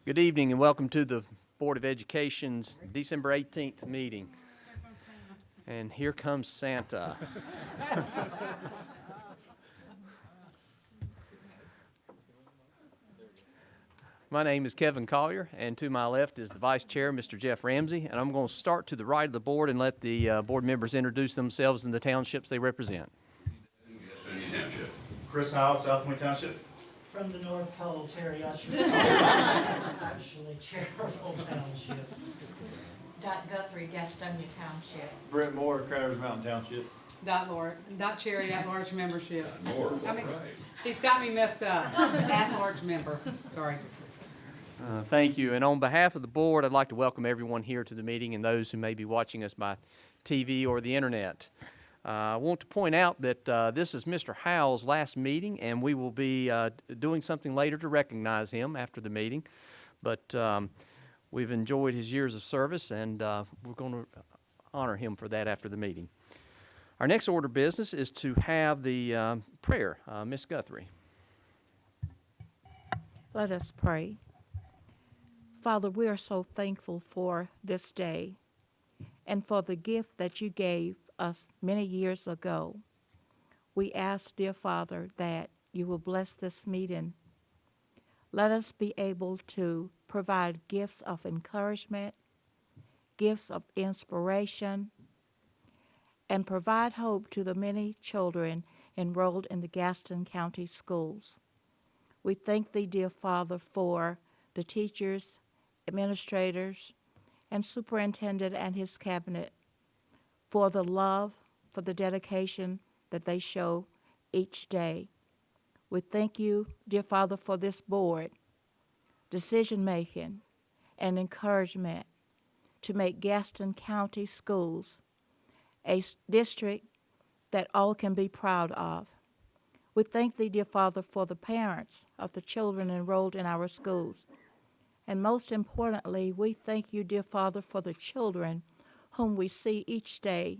Good evening and welcome to the Board of Education's December 18th meeting. And here comes Santa. My name is Kevin Collier, and to my left is the Vice Chair, Mr. Jeff Ramsey, and I'm going to start to the right of the board and let the board members introduce themselves and the townships they represent. Gaston Township. Chris Howell, South Point Township. From the North Pole, Terry Usher. Actually, Cherryville Township. Dot Guthrie, Gastonia Township. Brent Moore, Crowders Mountain Township. Dot Cherry, at-large membership. More, I mean, right. he's got me messed up. At-large member, sorry. Thank you. And on behalf of the board, I'd like to welcome everyone here to the meeting and those who may be watching us by TV or the internet. I want to point out that this is Mr. Howell's last meeting, and we will be doing something later to recognize him after the meeting. But we've enjoyed his years of service, and we're going to honor him for that after the meeting. Our next order of business is to have the prayer. Ms. Guthrie. Let us pray. Father, we are so thankful for this day and for the gift that you gave us many years ago. We ask, dear Father, that you will bless this meeting. Let us be able to provide gifts of encouragement, gifts of inspiration, and provide hope to the many children enrolled in the Gaston County schools. We thank thee, dear Father, for the teachers, administrators, and superintendent and his cabinet, for the love, for the dedication that they show each day. We thank you, dear Father, for this board, decision-making, and encouragement to make Gaston County Schools a district that all can be proud of. We thank thee, dear Father, for the parents of the children enrolled in our schools. And most importantly, we thank you, dear Father, for the children whom we see each day,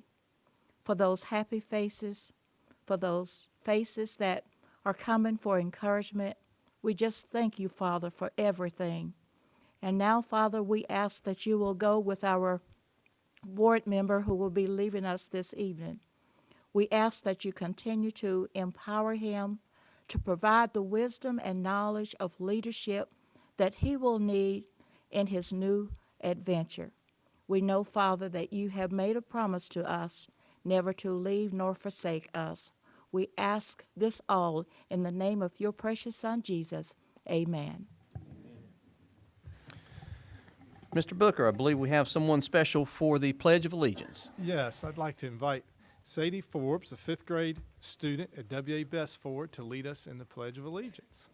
for those happy faces, for those faces that are coming for encouragement. We just thank you, Father, for everything. And now, Father, we ask that you will go with our board member who will be leaving us this evening. We ask that you continue to empower him to provide the wisdom and knowledge of leadership that he will need in his new adventure. We know, Father, that you have made a promise to us never to leave nor forsake us. We ask this all in the name of your precious Son, Jesus. Amen. Mr. Booker, I believe we have someone special for the Pledge of Allegiance. Yes, I'd like to invite Sadie Forbes, a 5th grade student at W.A. Bestford, to lead us in the Pledge of Allegiance.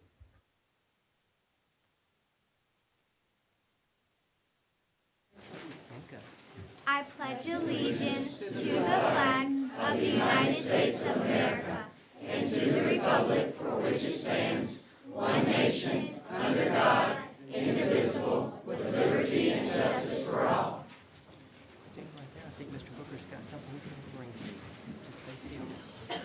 I pledge allegiance to the flag of the United States of America and to the republic for which it stands, one nation, under God, indivisible, with liberty and justice for all. Stay right there. I think Mr. Booker's got something he's going to bring to you. Just face him. Thank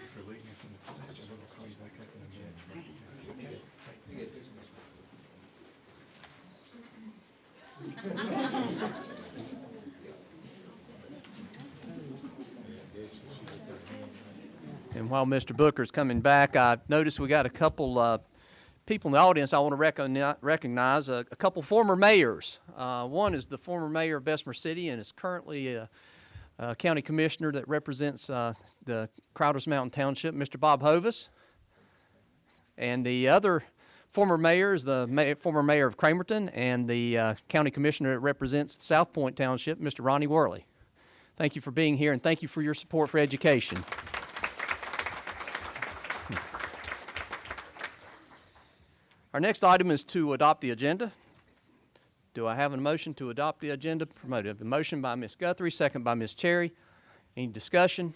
you for leading us in the pledge. I'm going to call you back up in a minute. And while Mr. Booker's coming back, I noticed we got a couple people in the audience I want to recognize, a couple former mayors. One is the former mayor of Bessemer City and is currently a county commissioner that represents the Crowders Mountain Township, Mr. Bob Hovis. And the other former mayor is the former mayor of Cramerton and the county commissioner that represents South Point Township, Mr. Ronnie Worley. Thank you for being here and thank you for your support for education. Our next item is to adopt the agenda. Do I have a motion to adopt the agenda? Promoted. A motion by Ms. Guthrie, second by Ms. Cherry. Any discussion?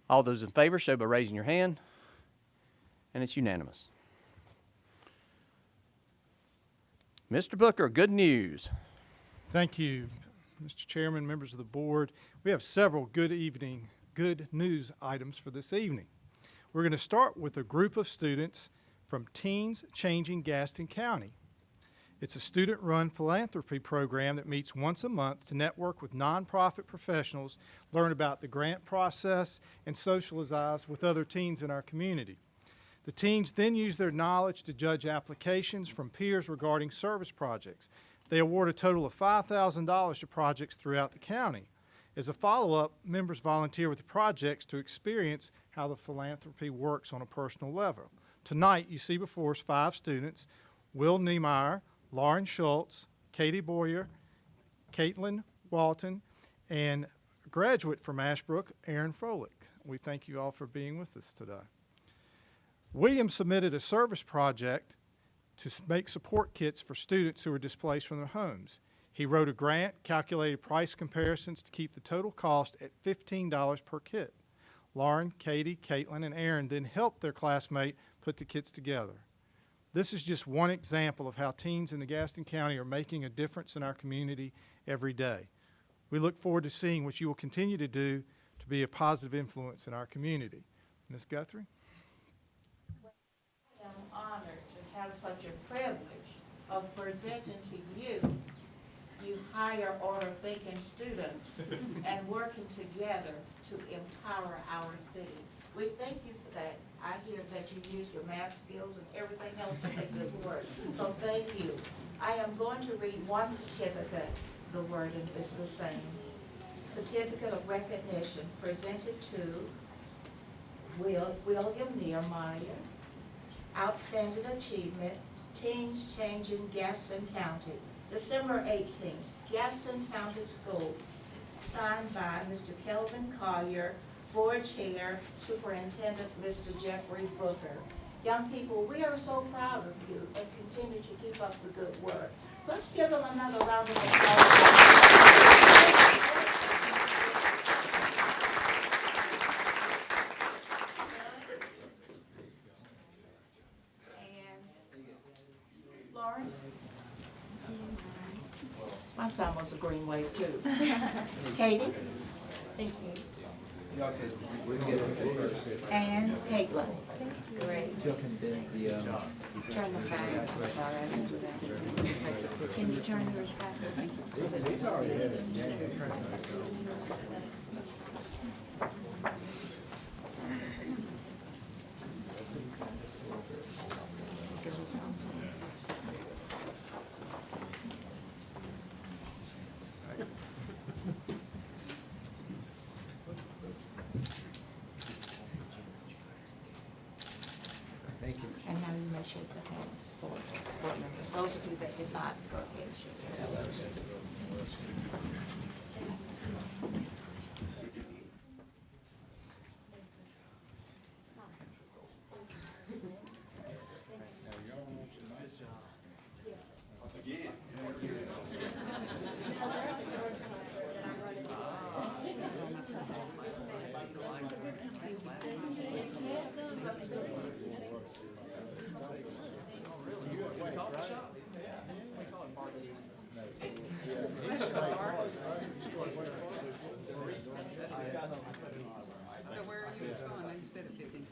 All those in favor show by raising your hand. And it's unanimous. Mr. Booker, good news. Thank you, Mr. Chairman, members of the board. We have several good good news items for this evening. We're going to start with a group of students from Teens Changing Gaston County. It's a student-run philanthropy program that meets once a month to network with nonprofit professionals, learn about the grant process, and socialize with other teens in our community. The teens then use their knowledge to judge applications from peers regarding service projects. They award a total of $5,000 to projects throughout the county. As a follow-up, members volunteer with the projects to experience how the philanthropy works on a personal level. Tonight, you see before us 5 students: Will Niemeyer, Lauren Schultz, Katie Boyer, Caitlin Walton, and a graduate from Ashbrook, Aaron Froelich. We thank you all for being with us today. William submitted a service project to make support kits for students who are displaced from their homes. He wrote a grant, calculated price comparisons to keep the total cost at $15 per kit. Lauren, Katie, Caitlin, and Aaron then helped their classmate put the kits together. This is just one example of how teens in the Gaston County are making a difference in our community every day. We look forward to seeing what you will continue to do to be a positive influence in our community. Ms. Guthrie? I am honored to have such a privilege of presenting to you higher order thinking students and working together to empower our city. We thank you for that. I hear that you used your math skills and everything else to make this work. So thank you. I am going to read one certificate. The wording is the same. Certificate of recognition presented to William Niemeyer. Outstanding achievement, Teens Changing Gaston County. December 18th, Gaston County Schools. Signed by Mr. Kelvin Collier, Board Chair, Superintendent Mr. Jeffrey Booker. Young people, we are so proud of you and continue to keep up the good work. Let's give them another round of applause. Lauren? My son was a green wave too. Katie? Thank you. And Caitlin. Great. Turn them back. Sorry, I didn't do that. Can you turn yours back? And now you may shake the hands for board members. Those of you that did not, go ahead and shake their hands. So where are you each going? You said at 15.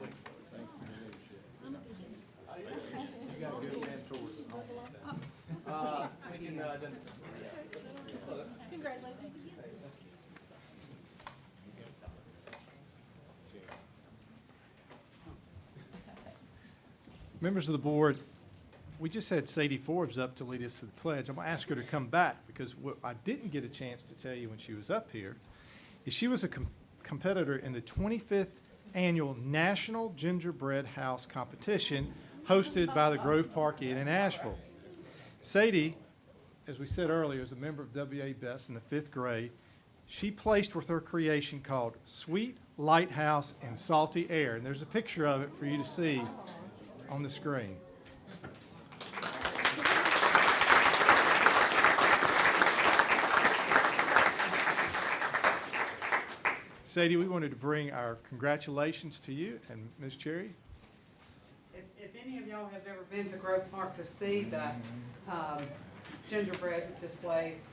Members of the board, we just had Sadie Forbes up to lead us to the pledge. I'm going to ask her to come back because what I didn't get a chance to tell you when she was up here is she was a competitor in the 25th Annual National Gingerbread House Competition hosted by the Grove Park Inn in Asheville. Sadie, as we said earlier, is a member of WA Best in the 5th grade. She placed with her creation called Sweet Lighthouse and Salty Air, and there's a picture of it for you to see on the screen. Sadie, we wanted to bring our congratulations to you and Ms. Cherry. If any of y'all have ever been to Grove Park to see the gingerbread displays,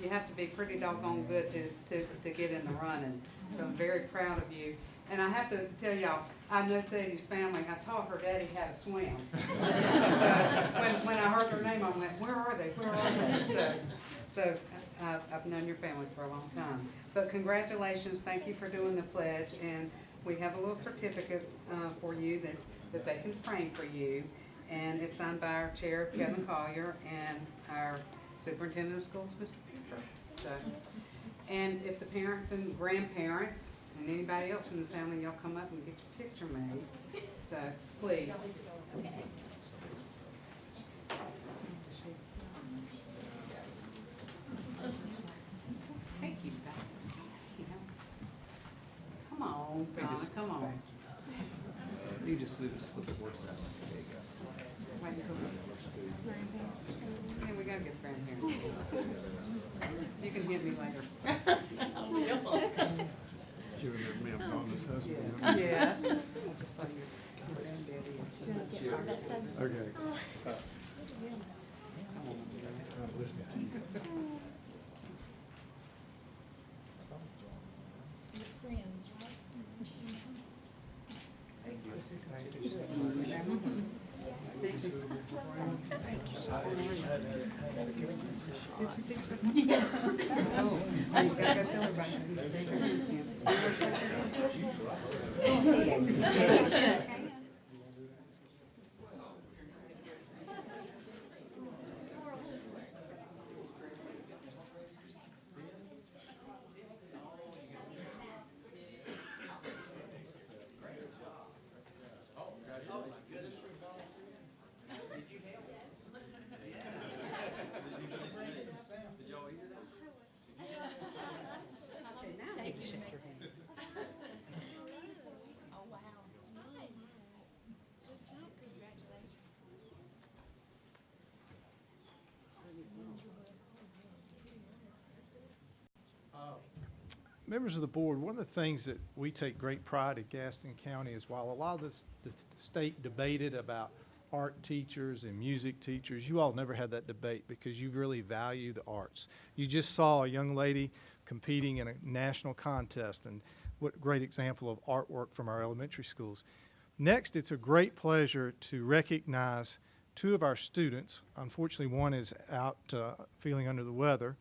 you have to be pretty doggone good to get in the running. So I'm very proud of you. And I have to tell y'all, I know Sadie's family, I taught her daddy how to swim. So when I heard her name, I went, where are they, where are they? So I've known your family for a long time. But congratulations, thank you for doing the pledge, and we have a little certificate for you that they can frame for you. And it's signed by our chair, Kevin Collier, and our superintendent of schools, Mr. Cooper. So, and if the parents and grandparents and anybody else in the family, y'all come up and get your picture made. So, please. Thank you. Come on, Donna, come on. You just slip it worse out. There you go. Wait, yeah, we gotta get Fran here. You can hit me later. Yes. Okay. Oh, I gotta go tell everybody. Members of the board, one of the things that we take great pride at Gaston County is while a lot of the state debated about art teachers and music teachers, you all never had that debate because you really value the arts. You just saw a young lady competing in a national contest, and what a great example of artwork from our elementary schools. Next, it's a great pleasure to recognize two of our students. Unfortunately, one is out feeling under the weather,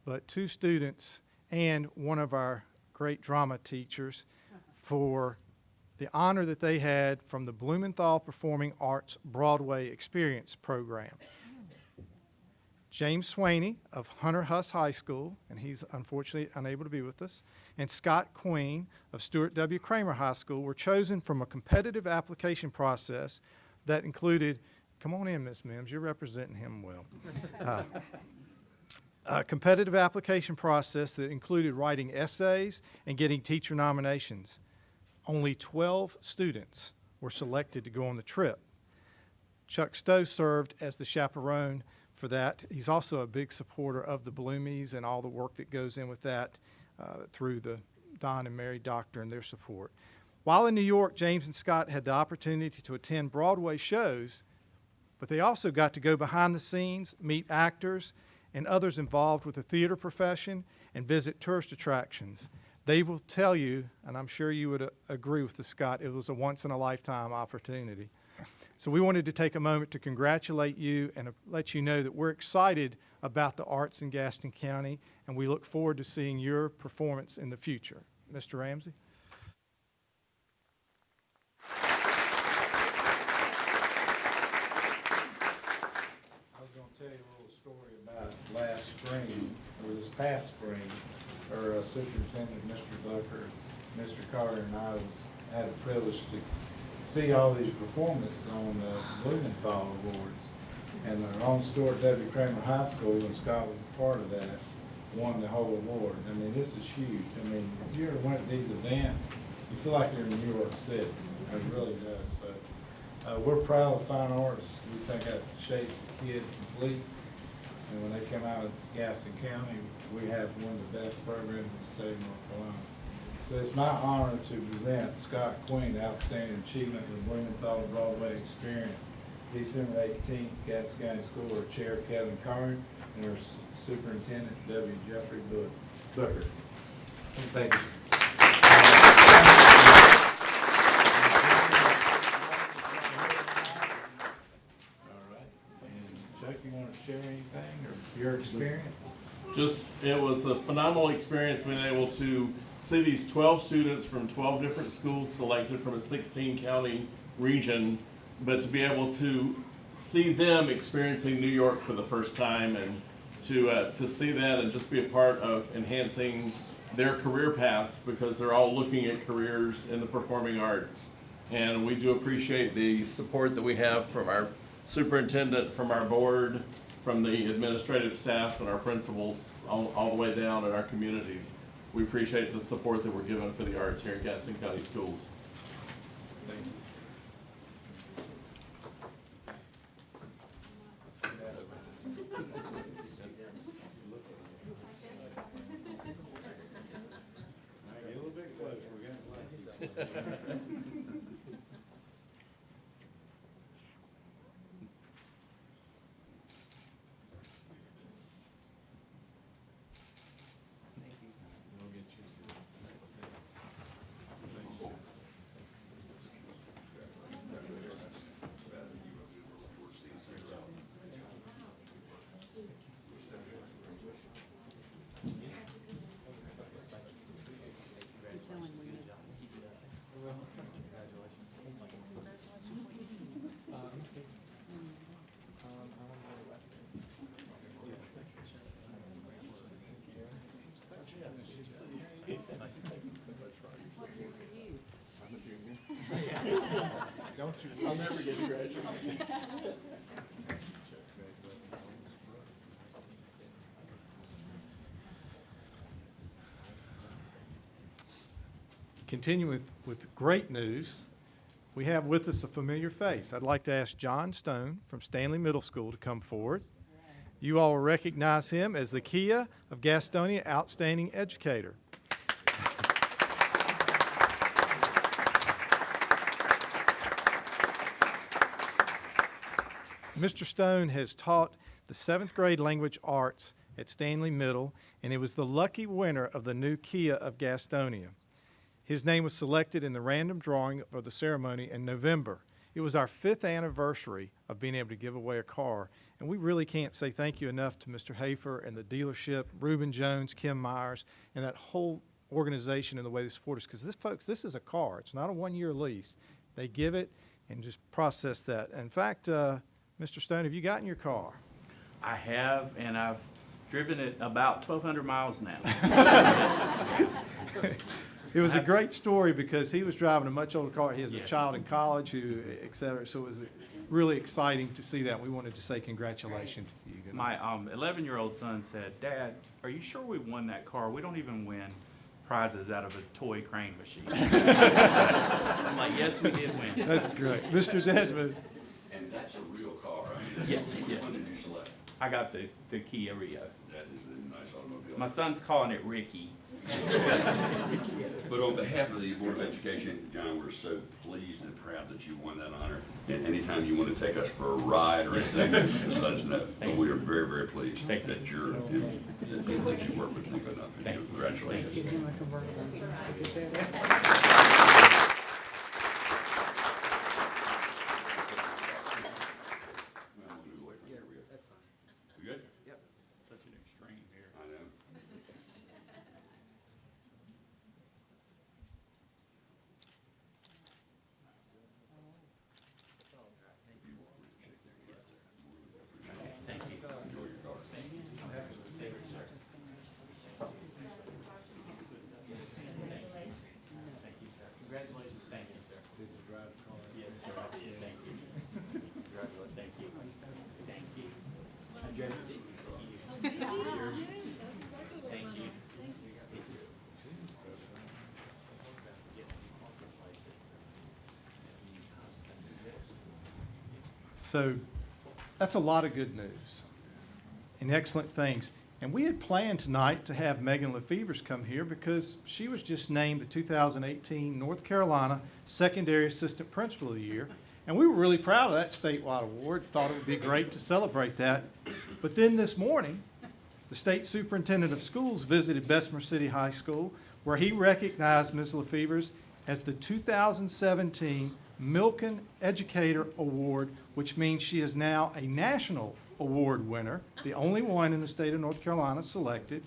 but two students and one of our great drama teachers for the honor that they had from the Blumenthal Performing Arts Broadway Experience Program. James Swaney of Hunter Huss High School, and he's unfortunately unable to be with us, and Scott Queen of Stuart W. Kramer High School were chosen from a competitive application process that included, come on in, Ms. Mims, you're representing him well. A competitive application process that included writing essays and getting teacher nominations. Only 12 students were selected to go on the trip. Chuck Stowe served as the chaperone for that. He's also a big supporter of the Bloomies and all the work that goes in with that through the Don and Mary Doctor and their support. While in New York, James and Scott had the opportunity to attend Broadway shows, but they also got to go behind the scenes, meet actors and others involved with the theater profession, and visit tourist attractions. They will tell you, and I'm sure you would agree with the Scott, it was a once-in-a-lifetime opportunity. So we wanted to take a moment to congratulate you and let you know that we're excited about the arts in Gaston County, and we look forward to seeing your performance in the future. Mr. Ramsey? I was going to tell you a little story about last spring, or this past spring, our Superintendent, Mr. Booker, Mr. Carter, and I had a privilege to see all these performances on the Blumenthal Awards. And our own Stuart W. Kramer High School, and Scott was a part of that, won the whole award. I mean, this is huge. I mean, if you ever went to these events, you feel like you're in New York City. It really does. So we're proud of fine arts. We think that shapes the kid complete. And when they come out of Gaston County, we have one of the best programs in the state of North Carolina. So it's my honor to present Scott Queen, Outstanding Achievement in the Blumenthal Broadway Experience. December 18th, Gaston County School Board Chair Kevin Carter and our Superintendent W. Jeffrey Booker. Thank you. All right. And Chuck, you want to share anything or your experience? It was a phenomenal experience being able to see these 12 students from 12 different schools selected from a 16-county region, but to be able to see them experiencing New York for the first time and to see that and just be a part of enhancing their career paths, because they're all looking at careers in the performing arts. And we do appreciate the support that we have from our superintendent, from our board, from the administrative staffs and our principals, all the way down in our communities. We appreciate the support that we're given for the arts here in Gaston County Schools. Thank you. Get a little bit closer. We're gonna I'll never get to graduate. Continue with great news. We have with us a familiar face. I'd like to ask John Stone from Stanley Middle School to come forward. You all will recognize him as the Kia of Gastonia Outstanding Educator. Mr. Stone has taught the 7th grade language arts at Stanley Middle, and he was the lucky winner of the new Kia of Gastonia. His name was selected in the random drawing for the ceremony in November. It was our 5th anniversary of being able to give away a car, and we really can't say thank you enough to Mr. Hafer and the dealership, Reuben Jones, Kim Myers, and that whole organization and the way they support us. Because this is a car. It's not a one-year lease. They give it and just process that. In fact, Mr. Stone, have you gotten your car? I have, and I've driven it about 1,200 miles now. It was a great story because he was driving a much older car. He has a child in college, et cetera. So it was really exciting to see that. We wanted to say congratulations to you. My 11-year-old son said, "Dad, are you sure we won that car? We don't even win prizes out of a toy crane machine." I'm like, "Yes, we did win." That's great. Mr. Deadman. And that's a real car, I mean, which one did you select? I got the Kia Rio. That is a nice automobile. My son's calling it Ricky. But on behalf of the Board of Education, John, we're so pleased and proud that you won that honor. And anytime you want to take us for a ride or anything, just let us know. But we are very, very pleased that that you work with Nico enough. Congratulations. Give him a convertible. You good? Yep. Such an extreme here. I know. Thank you. Enjoy your car. Congratulations. Thank you, sir. Did you drive the car? Yes, sir, I did. Thank you. Congratulations. Thank you. Thank you. I drove it. Thank you. So that's a lot of good news and excellent things. And we had planned tonight to have Megan Lefevers come here because she was just named the 2018 North Carolina Secondary Assistant Principal of the Year. And we were really proud of that statewide award, thought it would be great to celebrate that. But then this morning, the State Superintendent of Schools visited Bessemer City High School, where he recognized Ms. LaFevers as the 2017 Milken Educator Award, which means she is now a national award winner, the only one in the state of North Carolina selected.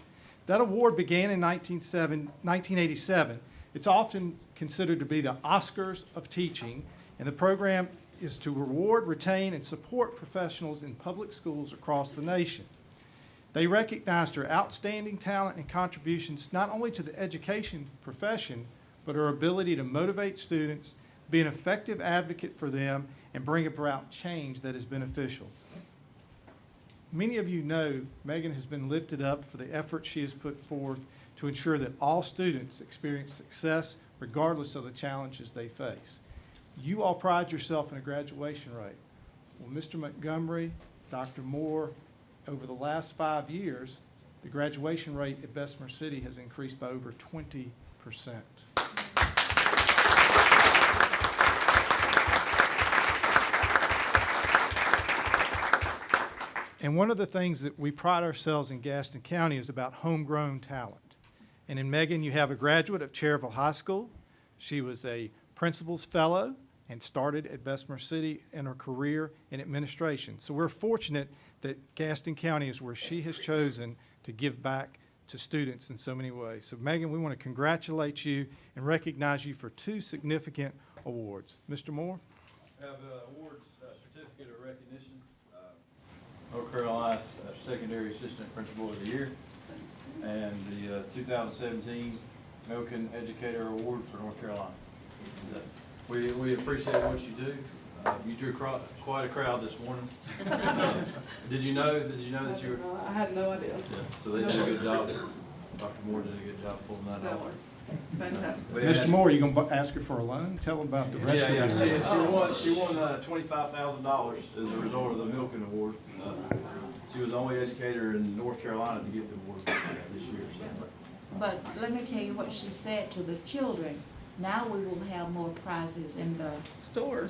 That award began in 1987. It's often considered to be the Oscars of teaching, and the program is to reward, retain, and support professionals in public schools across the nation. They recognized her outstanding talent and contributions not only to the education profession, but her ability to motivate students, be an effective advocate for them, and bring about change that is beneficial. Many of you know Megan has been lifted up for the effort she has put forth to ensure that all students experience success regardless of the challenges they face. You all pride yourself in a graduation rate. Well, Mr. Montgomery, Dr. Moore, over the last 5 years, the graduation rate at Bessemer City has increased by over 20%. And one of the things that we pride ourselves in Gaston County is about homegrown talent. And in Megan, you have a graduate of Cherryville High School. She was a principal's fellow and started at Bessemer City in her career in administration. So we're fortunate that Gaston County is where she has chosen to give back to students in so many ways. So Megan, we want to congratulate you and recognize you for 2 significant awards. Mr. Moore? I have awards, certificate of recognition. North Carolina Secondary Assistant Principal of the Year, and the 2017 Milken Educator Award for North Carolina. We appreciate what you do. You drew quite a crowd this morning. Did you know that you were? I had no idea. Yeah, so they did a good job. Dr. Moore did a good job pulling that off. Fantastic. Mr. Moore, you going to ask her for a loan? Tell them about the rest of it. She won $25,000 as a result of the Milken Award. She was the only educator in North Carolina to get the award this year. So. But let me tell you what she said to the children. Now we will have more prizes in the store.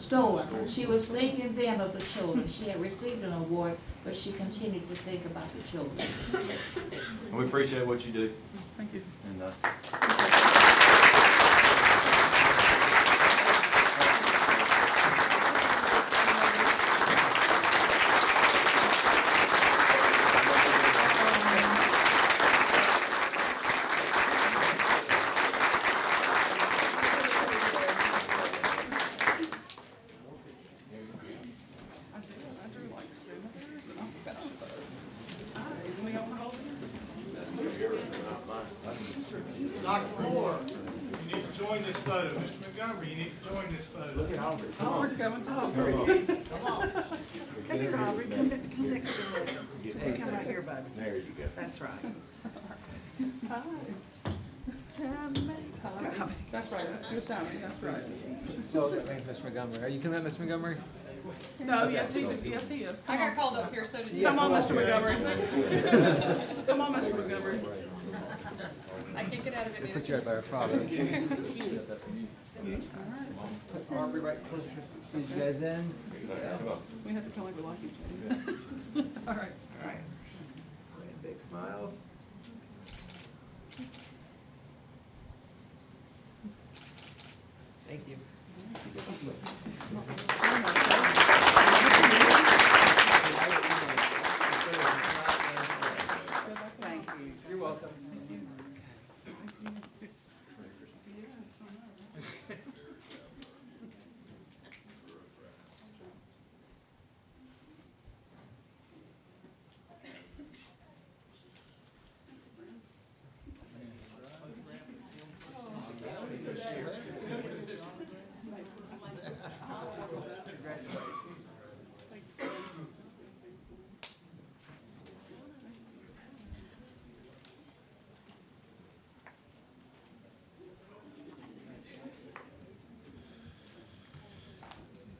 She was thinking then of the children. She had received an award, but she continued to think about the children. We appreciate what you do. Thank you. And, Dr. Moore, you need to join this photo. Mr. Montgomery, you need to join this photo. Look at Aubrey. Aubrey's coming too. Come on. Come here, Aubrey, come next to me. Come right here, bud. There you go. That's right. Hi. That's right, that's good timing, that's right. Oh, Mr. Montgomery. Are you coming out, Mr. Montgomery? No, yes, he is. I got called up here, so did you. Come on, Mr. Montgomery. Come on, Mr. Montgomery. I can't get out of it. Put you right by our father. Aubrey, right close. Squeeze you guys in. We have to come over like each other. All right. All right. Big smiles. Thank you. Thank you. You're welcome.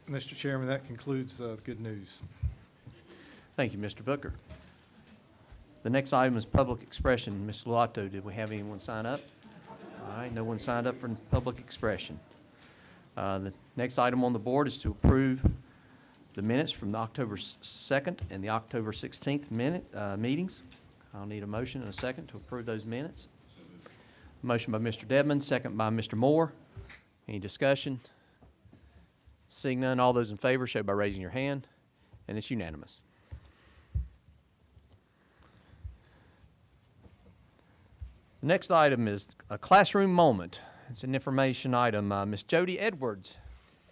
Mr. Chairman, that concludes good news. Thank you, Mr. Booker. The next item is public expression. Ms. Lotto, did we have anyone sign up? All right, no one signed up for public expression. The next item on the board is to approve the minutes from the October 2nd and the October 16th meetings. I'll need a motion and a second to approve those minutes. Motion by Mr. Dedman, second by Mr. Moore. Any discussion? Seeing none, all those in favor show by raising your hand, and it's unanimous. The next item is a classroom moment. It's an information item. Ms. Jody Edwards.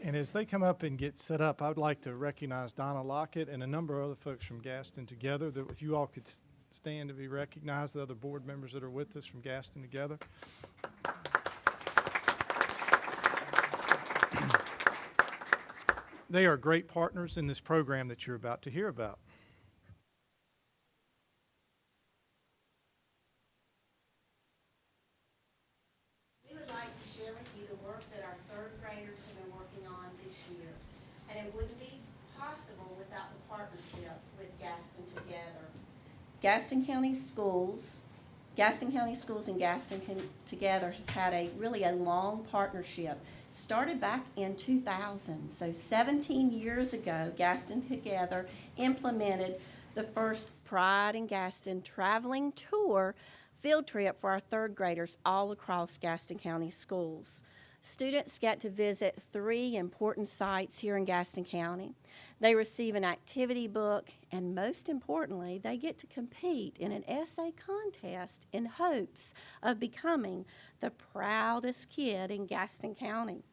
And as they come up and get set up, I would like to recognize Donna Lockett and a number of other folks from Gaston Together. That if you all could stand to be recognized, the other board members that are with us from Gaston Together. They are great partners in this program that you're about to hear about. We would like to share with you the work that our third graders have been working on this year. And it wouldn't be possible without the partnership with Gaston Together. Gaston County Schools and Gaston Together has had a long partnership. Started back in 2000, so 17 years ago, Gaston Together implemented the first Pride in Gaston traveling tour field trip for our third graders all across Gaston County schools. Students get to visit 3 important sites here in Gaston County. They receive an activity book, and most importantly, they get to compete in an essay contest in hopes of becoming the proudest kid in Gaston County.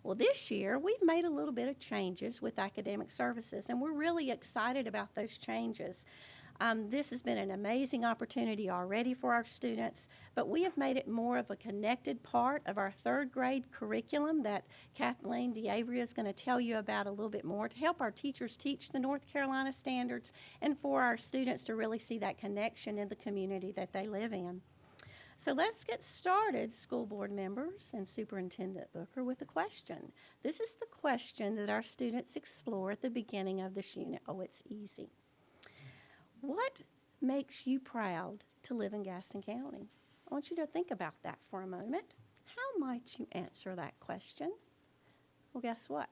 Well, this year, we've made a little bit of changes with academic services, and we're really excited about those changes. This has been an amazing opportunity already for our students, but we have made it more of a connected part of our third grade curriculum that Kathleen DeAvery is going to tell you about a little bit more to help our teachers teach the North Carolina standards and for our students to really see that connection in the community that they live in. So let's get started, school board members and Superintendent Booker, with a question. This is the question that our students explore at the beginning of this unit. Oh, it's easy. What makes you proud to live in Gaston County? I want you to think about that for a moment. How might you answer that question? Well, guess what?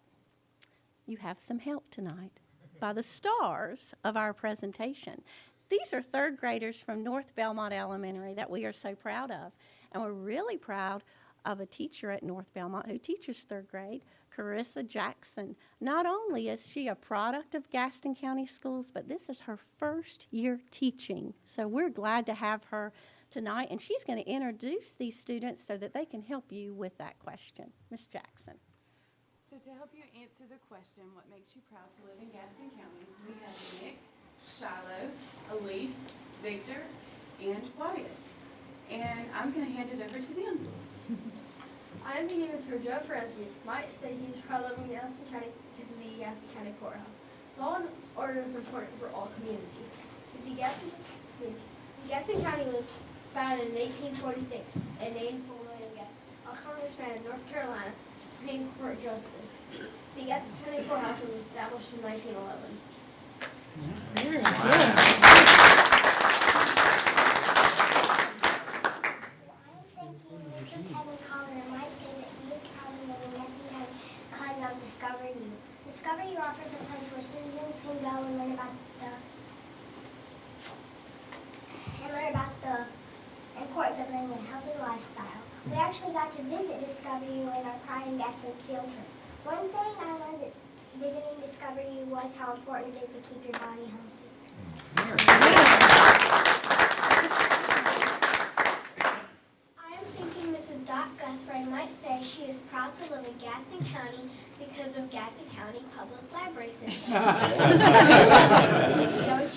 You have some help tonight by the stars of our presentation. These are third graders from North Belmont Elementary that we are so proud of. And we're really proud of a teacher at North Belmont who teaches third grade, Carissa Jackson. Not only is she a product of Gaston County Schools, but this is her first year teaching. So we're glad to have her tonight, and she's going to introduce these students so that they can help you with that question. Ms. Jackson. So to help you answer the question, what makes you proud to live in Gaston County, we have Nick, Shiloh, Elise, Victor, and Wyatt. And I'm going to hand it over to them. I'm the name is Joe Francie. Might say he's proud of living in Gaston County because of the Gaston County Courthouse. Law and order is important for all communities. The Gaston County was founded in 1846 and named for William Gaston, a congressman in North Carolina, Supreme Court Justice. The Gaston County Courthouse was established in 1911. Very good. Discover You offers a place where citizens can go and learn about the importance of living a healthy lifestyle. We actually got to visit Discover You in our Pride in Gaston field trip. One thing I learned visiting Discover You was how important it is to keep your body healthy. I am thinking Mrs. Dot Guthrie might say she is proud to live in Gaston County because of Gaston County Public Library System. Don't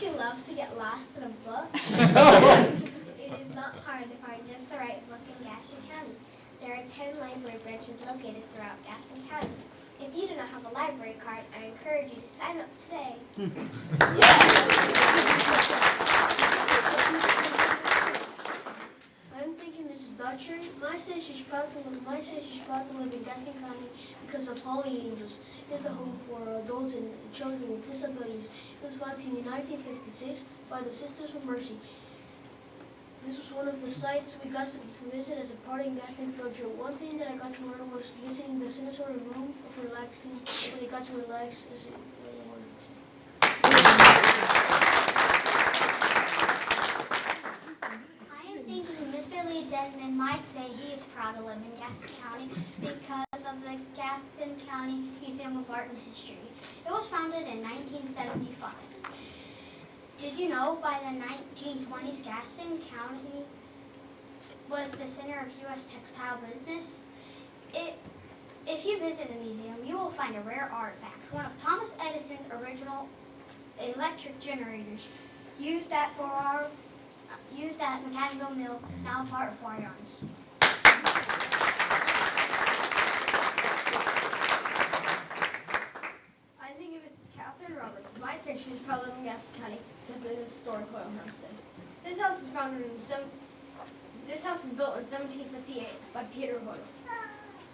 you love to get lost in a book? It is not hard to find just the right book in Gaston County. There are 10 library branches located throughout Gaston County. If you do not have a library card, I encourage you to sign up today. I'm thinking Mrs. Dutcher. My says she's proud to live in Gaston County because of Holy Angels. It's a home for adults and children with disabilities. It was founded in 1956 by the Sisters of Mercy. This was one of the sites we got to visit as a part of Gaston field trip. One thing that I got to learn was visiting the sensory room of relaxing, where they got to relax as it really wanted to. Billy Denman might say he is proud to live in Gaston County because of the Gaston County Museum of Art and History. It was founded in 1975. Did you know by the 1920s, Gaston County was the center of U.S. textile business? If you visit the museum, you will find a rare artifact, one of Thomas Edison's original electric generators, used at Mechanicsville Mill, now part of 4 yards. I think of Mrs. Catherine Roberts. Might say she's probably in Gaston County because of the historic oil homestead. This house was founded in This house was built in 1758 by Peter Hoyle.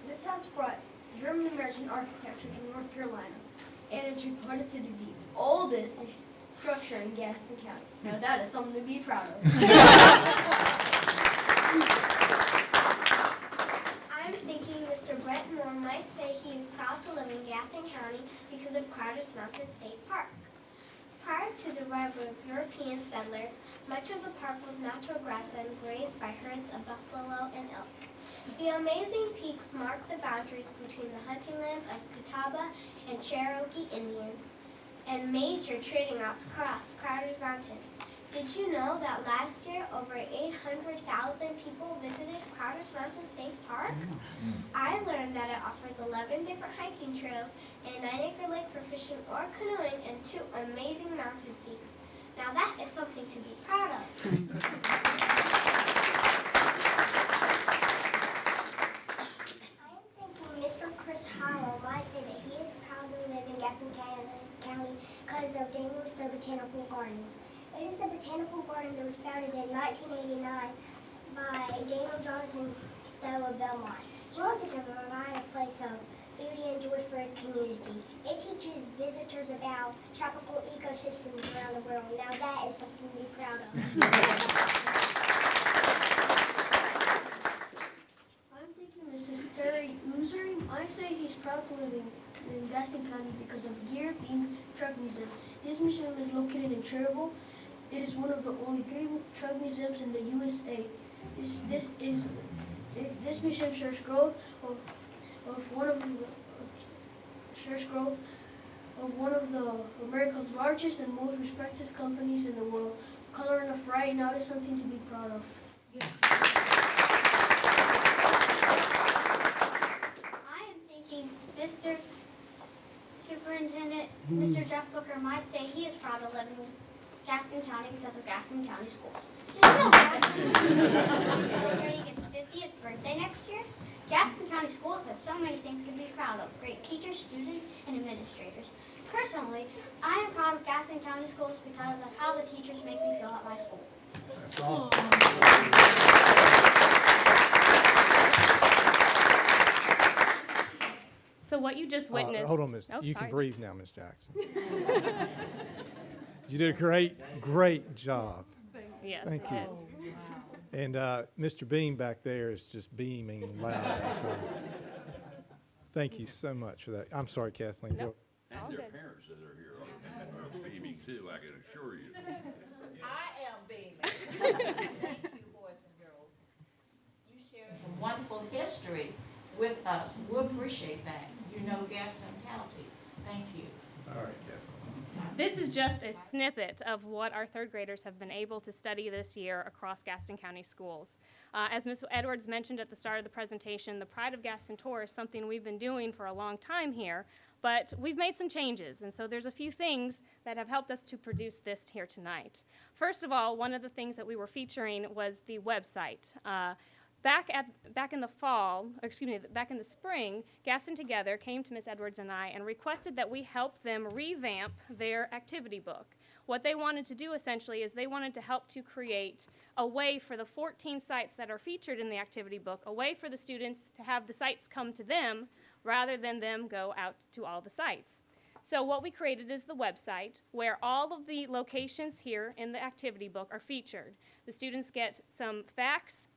This house brought German-American architecture to North Carolina, and it's reported to be the oldest structure in Gaston County. Now that is something to be proud of. I'm thinking Mr. Brett Moore might say he is proud to live in Gaston County because of Crowder's Mountain State Park. Prior to the arrival of European settlers, much of the park was natural grassland grazed by herds of buffalo and elk. The amazing peaks mark the boundaries between the hunting lands of Catawba and Cherokee Indians and major trading routes across Crowder's Mountain. Did you know that last year over 800,000 people visited Crowder's Mountain State Park? I learned that it offers 11 different hiking trails, a 9-acre lake for fishing or canoeing, and 2 amazing mountain peaks. Now that is something to be proud of. I am thinking Mr. Chris Howell might say that he is proud to live in Gaston County because of Daniel's Botanical Gardens. It is a botanical garden that was founded in 1989 by Daniel Jonathan Stowe of Belmont. He wanted to provide a place of beauty and joy for his community. It teaches visitors about tropical ecosystems around the world. Now that is something to be proud of. I'm thinking Mrs. Terry Usery. I say he's proud to live in Gaston County because of the European Truck Museum. This museum is located in Cherville. It is one of the only 3 truck museums in the USA. This museum shares growth of one of the America's largest and most respected companies in the world. Color enough right now is something to be proud of. I am thinking Mr. Superintendent, Mr. Jeff Booker might say he is proud to live in Gaston County because of Gaston County schools. Did you know Gaston is celebrating its 50th birthday next year? Gaston County Schools has so many things to be proud of. Great teachers, students, and administrators. Personally, I am proud of Gaston County Schools because of how the teachers make me feel at my school. That's awesome. So what you just witnessed. Hold on, Miss. Oh, You sorry. can breathe now, Miss Jackson. You did a great job. Yes. Thank you. And Mr. Beam back there is just beaming loud. So thank you so much for that. I'm sorry, Kathleen. Nope. And All their good. parents that are here are beaming too, I can assure you. I am beaming. Thank you, boys and girls. You shared some wonderful history with us. We appreciate that. You know Gaston County. Thank you. All right, Kathleen. This is just a snippet of what our 3rd graders have been able to study this year across Gaston County schools. As Ms. Edwards mentioned at the start of the presentation, the Pride of Gaston Tour is something we've been doing for a long time here, but we've made some changes, and so there's a few things that have helped us to produce this here tonight. First of all, one of the things that we were featuring was the website. Back in the spring, Gaston Together came to Ms. Edwards and I and requested that we help them revamp their activity book. What they wanted to do essentially is they wanted to help to create a way for the 14 sites that are featured in the activity book, a way for the students to have the sites come to them rather than them go out to all the sites. So what we created is the website where all of the locations here in the activity book are featured. The students get some facts,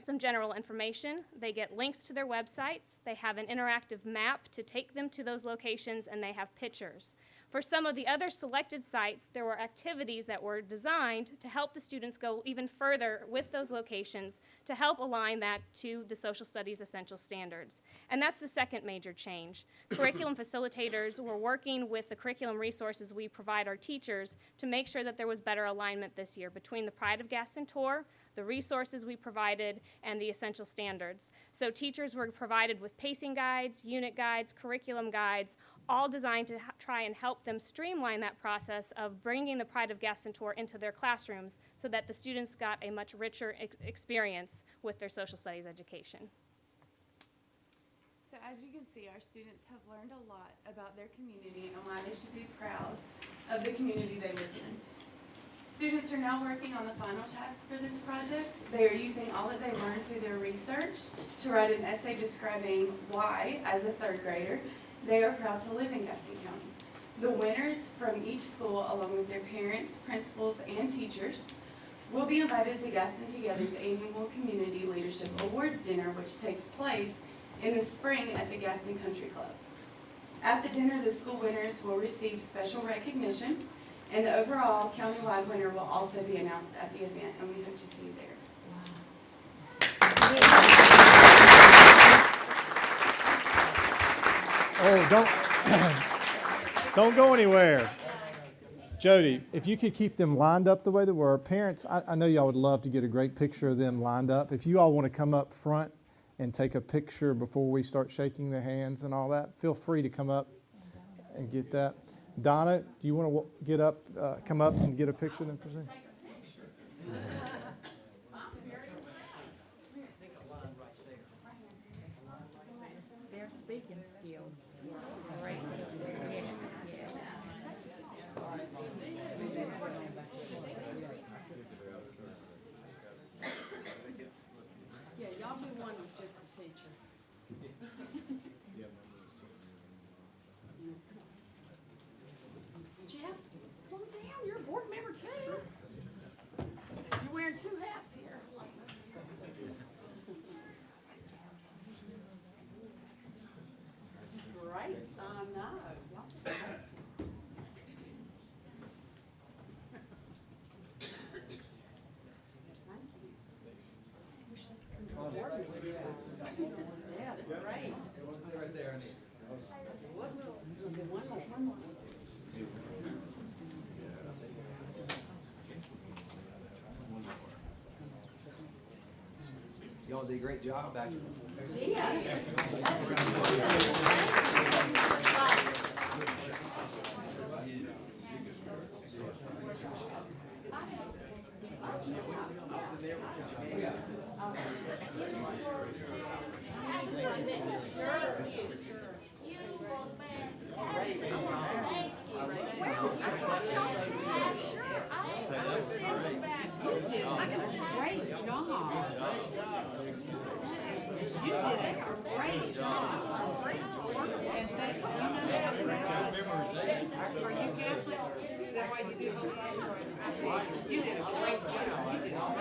some general information, they get links to their websites, they have an interactive map to take them to those locations, and they have pictures. For some of the other selected sites, there were activities that were designed to help the students go even further with those locations to help align that to the social studies essential standards. And that's the second major change. Curriculum facilitators were working with the curriculum resources we provide our teachers to make sure that there was better alignment this year between the Pride of Gaston Tour, the resources we provided, and the essential standards. So teachers were provided with pacing guides, unit guides, curriculum guides, all designed to try and help them streamline that process of bringing the Pride of Gaston Tour into their classrooms so that the students got a much richer experience with their social studies education. So as you can see, our students have learned a lot about their community and why they should be proud of the community they live in. Students are now working on the final task for this project. They are using all that they learned through their research to write an essay describing why, as a third grader, they are proud to live in Gaston County. The winners from each school, along with their parents, principals, and teachers, will be invited to Gaston Together's annual Community Leadership Awards dinner, which takes place in the spring at the Gaston Country Club. At the dinner, the school winners will receive special recognition, and the overall countywide winner will also be announced at the event, and we hope to see you there. Oh, don't go anywhere. Jody, if you could keep them lined up the way they were. Parents, I know y'all would love to get a great picture of them lined up. If you all want to come up front and take a picture before we start shaking their hands and all that, feel free to come up and get that. Donna, do you want to get up, come up and get a picture of them? Their speaking skills were great. Yes, yes. Yeah, y'all do one with just the teacher. Jeff, calm down, you're a board member too. You're wearing two hats here. Great, I know. Yeah, great. Right there. Whoops. One more. Y'all did a great job back You did a great job. You did a great job.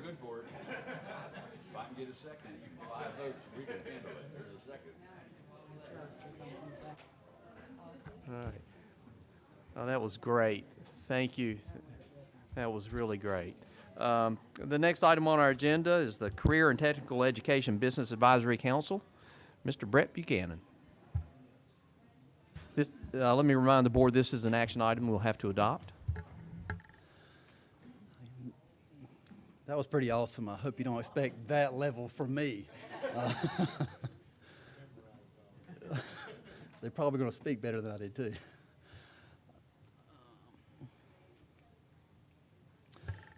Good for it. If I can get a second, 5 votes, we can handle it. There's a second. All right. Oh, that was great. Thank you. That was really great. The next item on our agenda is the Career and Technical Education Business Advisory Council. Mr. Brett Buchanan. This, let me remind the board, this is an action item we'll have to adopt. That was pretty awesome. I hope you don't expect that level from me. They're probably going to speak better than I did, too.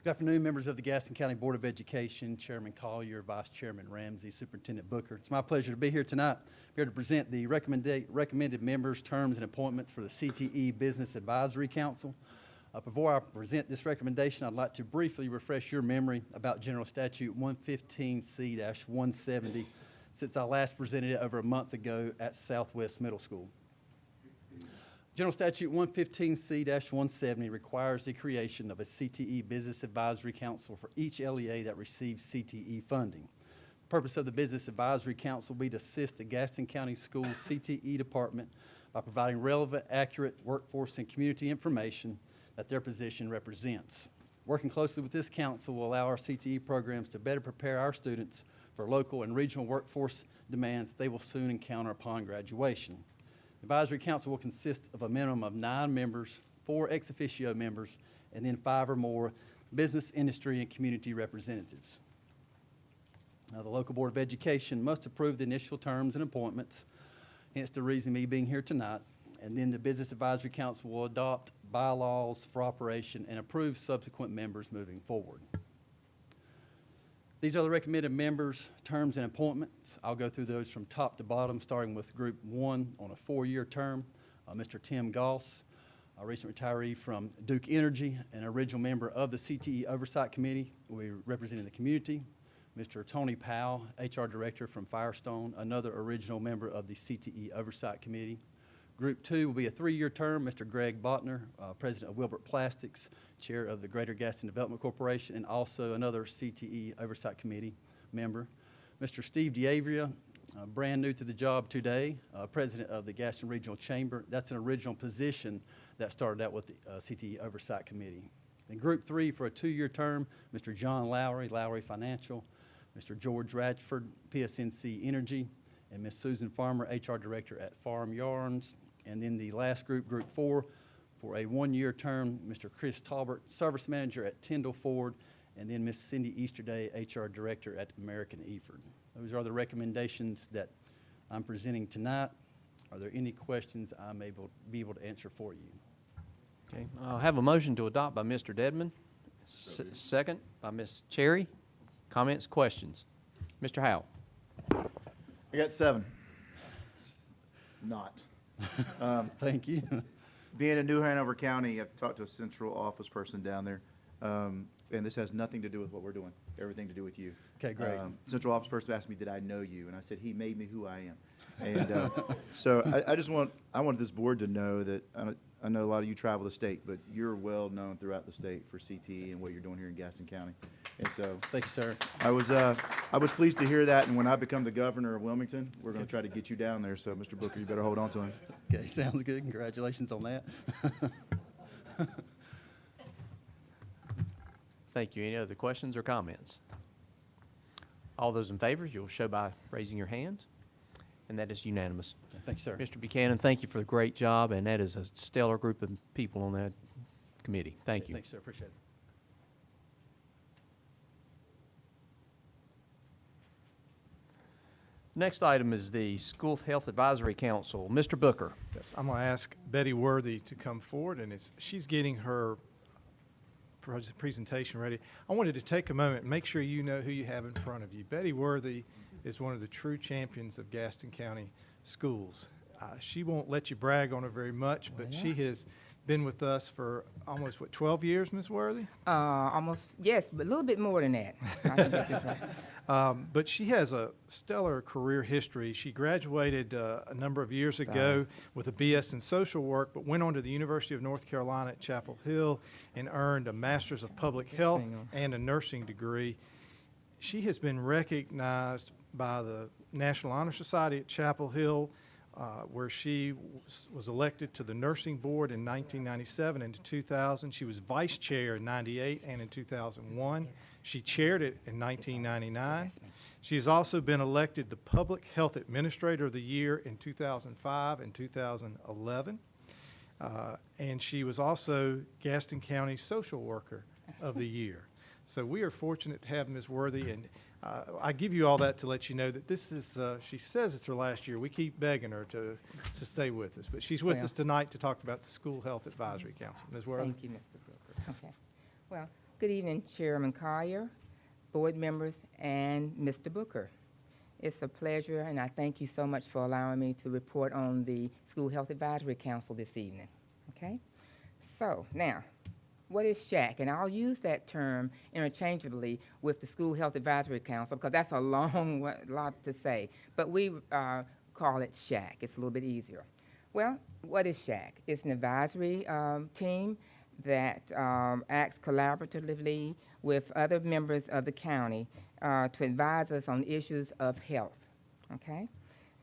Good afternoon, members of the Gaston County Board of Education, Chairman Collier, Vice Chairman Ramsey, Superintendent Booker. It's my pleasure to be here tonight, here to present the recommended members, terms, and appointments for the CTE Business Advisory Council. Before I present this recommendation, I'd like to briefly refresh your memory about General Statute 115C-170, since I last presented it over a month ago at Southwest Middle School. General Statute 115C-170 requires the creation of a CTE Business Advisory Council for each LEA that receives CTE funding. The purpose of the Business Advisory Council will be to assist the Gaston County Schools CTE Department by providing relevant, accurate workforce and community information that their position represents. Working closely with this council will allow our CTE programs to better prepare our students for local and regional workforce demands they will soon encounter upon graduation. The Advisory Council will consist of a minimum of 9 members, 4 ex officio members, and then 5 or more business, industry, and community representatives. Now, the local Board of Education must approve the initial terms and appointments, hence the reason me being here tonight, and then the Business Advisory Council will adopt bylaws for operation and approve subsequent members moving forward. These are the recommended members, terms, and appointments. I'll go through those from top to bottom, starting with Group 1 on a 4-year term. Mr. Tim Goss, a recent retiree from Duke Energy, an original member of the CTE Oversight Committee. We representing the community. Mr. Tony Powell, HR Director from Firestone, another original member of the CTE Oversight Committee. Group 2 will be a 3-year term. Mr. Greg Botner, President of Wilbert Plastics, Chair of the Greater Gaston Development Corporation, and also another CTE Oversight Committee member. Mr. Steve DeAvria, brand new to the job today, President of the Gaston Regional Chamber. That's an original position that started out with the CTE Oversight Committee. In Group 3 for a 2-year term, Mr. John Lowry, Lowry Financial, Mr. George Ratchford, PSNC Energy, and Ms. Susan Farmer, HR Director at Farm Yarns. And then the last group, Group 4, for a 1-year term, Mr. Chris Talbert, Service Manager at Tyndall Ford, and then Ms. Cindy Easterday, HR Director at American Eford. Those are the recommendations that I'm presenting tonight. Are there any questions I may be able to answer for you? Okay, I'll have a motion to adopt by Mr. Dedman, second by Ms. Cherry. Comments, questions? Mr. Howell. I got 7. Not. Thank you. Being in New Hanover County, I've talked to a central office person down there, and this has nothing to do with what we're doing, everything to do with you. Okay, great. Central office person asked me, did I know you? And I said, he made me who I am. And so I want this board to know that I know a lot of you travel the state, but you're well known throughout the state for CTE and what you're doing here in Gaston County. And so, thank you, sir. I was pleased to hear that. And when I become the governor of Wilmington, we're going to try to get you down there. So, Mr. Booker, you better hold on to him. Okay, sounds good. Congratulations on that. Thank you. Any other questions or comments? All those in favor, you'll show by raising your hand, and that is unanimous. Thank you, sir. Mr. Buchanan, thank you for the great job, and that is a stellar group of people on that committee. Thank you. Thank you, sir. Appreciate it. Next item is the School Health Advisory Council. Mr. Booker. Yes, I'm going to ask Betty Worthy to come forward, and she's getting her presentation ready. I wanted to take a moment and make sure you know who you have in front of you. Betty Worthy is one of the true champions of Gaston County schools. She won't let you brag on her very much, but she has been with us for almost, 12 years, Ms. Worthy? Almost, yes, but a little bit more than that. I can get this right. But she has a stellar career history. She graduated a number of years ago with a BS in social work, but went on to the University of North Carolina at Chapel Hill and earned a Master's of Public Health and a nursing degree. She has been recognized by the National Honor Society at Chapel Hill, where she was elected to the nursing board in 1997 and 2000. She was vice chair in 98 and in 2001. She chaired it in 1999. She has also been elected the Public Health Administrator of the Year in 2005 and 2011. And she was also Gaston County Social Worker of the Year. So we are fortunate to have Ms. Worthy, and I give you all that to let you know that this is, she says it's her last year. We keep begging her to stay with us, but she's with Well. us tonight to talk about the School Health Advisory Council. Ms. Worthy? Thank you, Mr. Booker. Okay. Well, good evening, Chairman Collier, board members, and Mr. Booker. It's a pleasure, and I thank you so much for allowing me to report on the School Health Advisory Council this evening. Okay? So, now, what is SHAC? And I'll use that term interchangeably with the School Health Advisory Council because that's a long lot to say. But we call it SHAC. It's a little bit easier. Well, what is SHAC? It's an advisory team that acts collaboratively with other members of the county to advise us on issues of health, okay?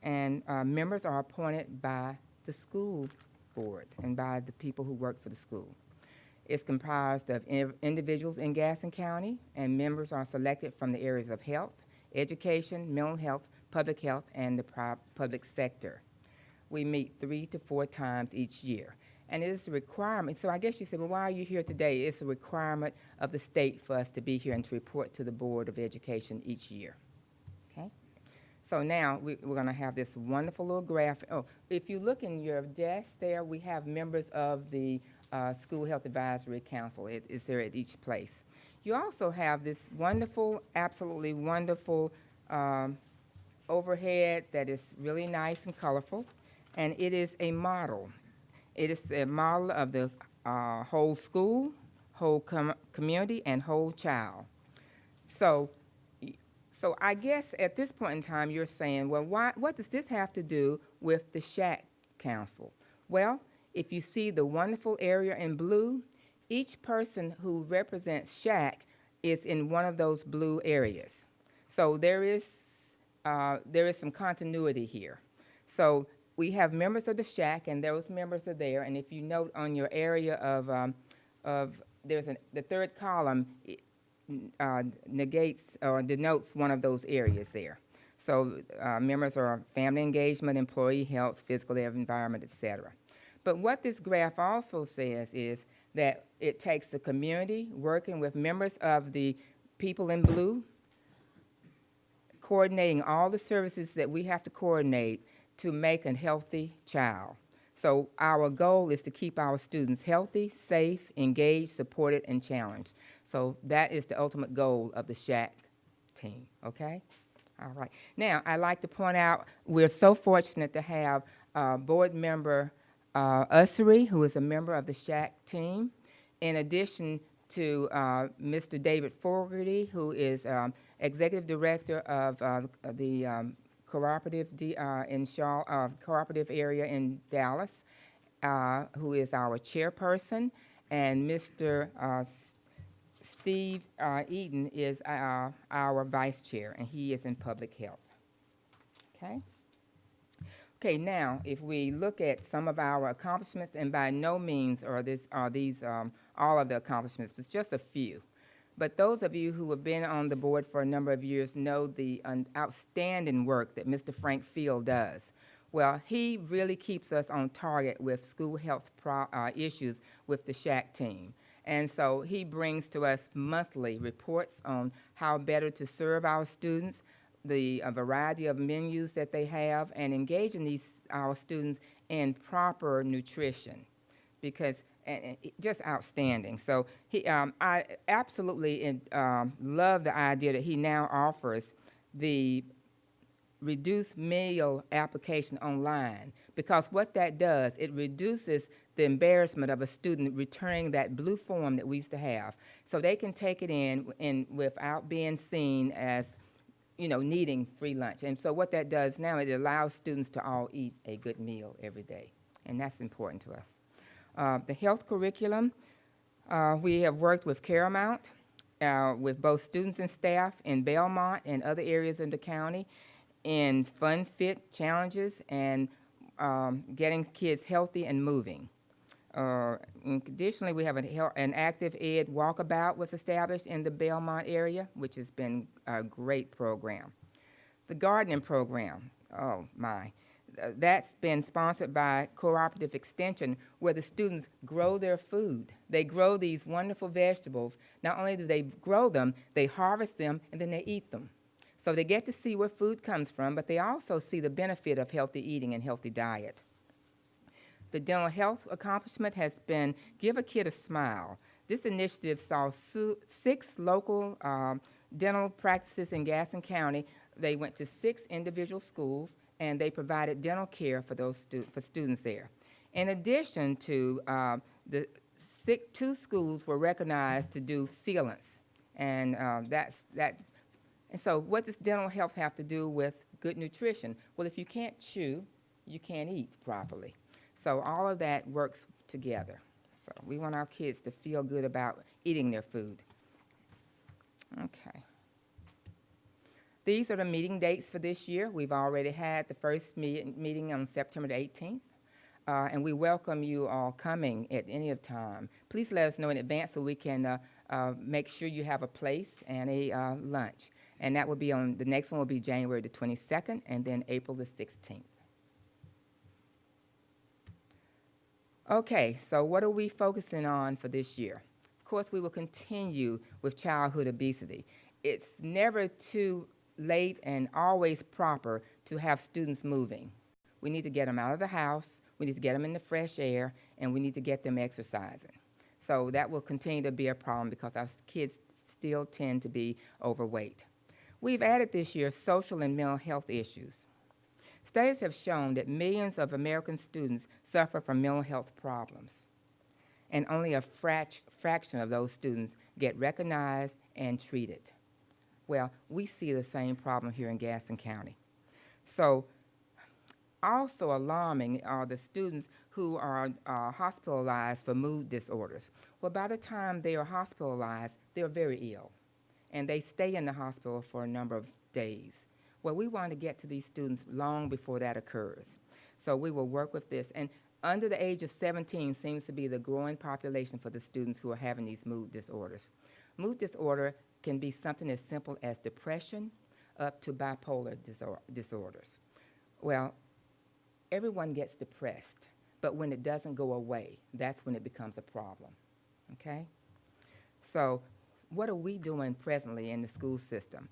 And members are appointed by the school board and by the people who work for the school. It's comprised of individuals in Gaston County, and members are selected from the areas of health, education, mental health, and the public sector. We meet 3 to 4 times each year. And it is a requirement. So I guess you said, well, why are you here today? It's a requirement of the state for us to be here and to report to the Board of Education each year. Okay? So now we're going to have this wonderful little graphic. Oh, if you look in your desk there, we have members of the School Health Advisory Council. It is there at each place. You also have this wonderful, absolutely wonderful overhead that is really nice and colorful, and it is a model. It is a model of the whole school, whole community, and whole child. So I guess at this point in time, you're saying, well, what does this have to do with the SHAC Council? Well, if you see the wonderful area in blue, each person who represents SHAC is in one of those blue areas. So there is some continuity here. So we have members of the SHAC, and those members are there. And if you note on your area the third column negates or denotes one of those areas there. So members are family engagement, employee health, physical environment, etc. But what this graph also says is that it takes the community working with members of the people in blue, coordinating all the services that we have to coordinate to make a healthy child. So our goal is to keep our students healthy, safe, engaged, supported, and challenged. So that is the ultimate goal of the SHAC team, okay? All right. Now, I'd like to point out we're so fortunate to have board member Ussery, who is a member of the SHAC team, in addition to Mr. David Fogarty, who is executive director of the cooperative cooperative area in Dallas, who is our chairperson, and Mr. Steve Eaton is our vice chair, and he is in public health. Okay? Okay, now, if we look at some of our accomplishments, and by no means are these all of the accomplishments, but just a few. But those of you who have been on the board for a number of years know the outstanding work that Mr. Frank Field does. Well, he really keeps us on target with school health issues with the SHAC team. And so he brings to us monthly reports on how better to serve our students, the variety of menus that they have, and engaging our students in proper nutrition, because just outstanding. So I absolutely love the idea that he now offers the reduced meal application online, because what that does, it reduces the embarrassment of a student returning that blue form that we used to have, so they can take it in without being seen as, you know, needing free lunch. And so what that does now, it allows students to all eat a good meal every day, and that's important to us. The health curriculum, we have worked with Caramount, with both students and staff in Belmont and other areas in the county in Fun Fit challenges and getting kids healthy and moving. Additionally, we have an active ed walkabout was established in the Belmont area, which has been a great program. The gardening program, oh my. that's been sponsored by Cooperative Extension, where the students grow their food. They grow these wonderful vegetables. Not only do they grow them, they harvest them, and then they eat them. So they get to see where food comes from, but they also see the benefit of healthy eating and healthy diet. The dental health accomplishment has been Give a Kid a Smile. This initiative saw 6 local dental practices in Gaston County. They went to 6 individual schools, and they provided dental care for those students there. In addition to the 2 schools were recognized to do sealants, and And so what does dental health have to do with good nutrition? Well, if you can't chew, you can't eat properly. So all of that works together. So we want our kids to feel good about eating their food. Okay. These are the meeting dates for this year. We've already had the first meeting on September the 18th. And we welcome you all coming at any of time. Please let us know in advance so we can make sure you have a place and a lunch. And that will be on, the next one will be January the 22nd and then April the 16th. Okay, so what are we focusing on for this year? Of course, we will continue with childhood obesity. It's never too late and always proper to have students moving. We need to get them out of the house, we need to get them in the fresh air, and we need to get them exercising. So that will continue to be a problem because our kids still tend to be overweight. We've added this year social and mental health issues. Studies have shown that millions of American students suffer from mental health problems, and only a fraction of those students get recognized and treated. Well, we see the same problem here in Gaston County. So, also alarming are the students who are hospitalized for mood disorders. Well, by the time they are hospitalized, they're very ill, and they stay in the hospital for a number of days. Well, we want to get to these students long before that occurs. So we will work with this. And under the age of 17 seems to be the growing population for the students who are having these mood disorders. Mood disorder can be something as simple as depression up to bipolar disorders. Well, everyone gets depressed, but when it doesn't go away, that's when it becomes a problem, okay? So what are we doing presently in the school system?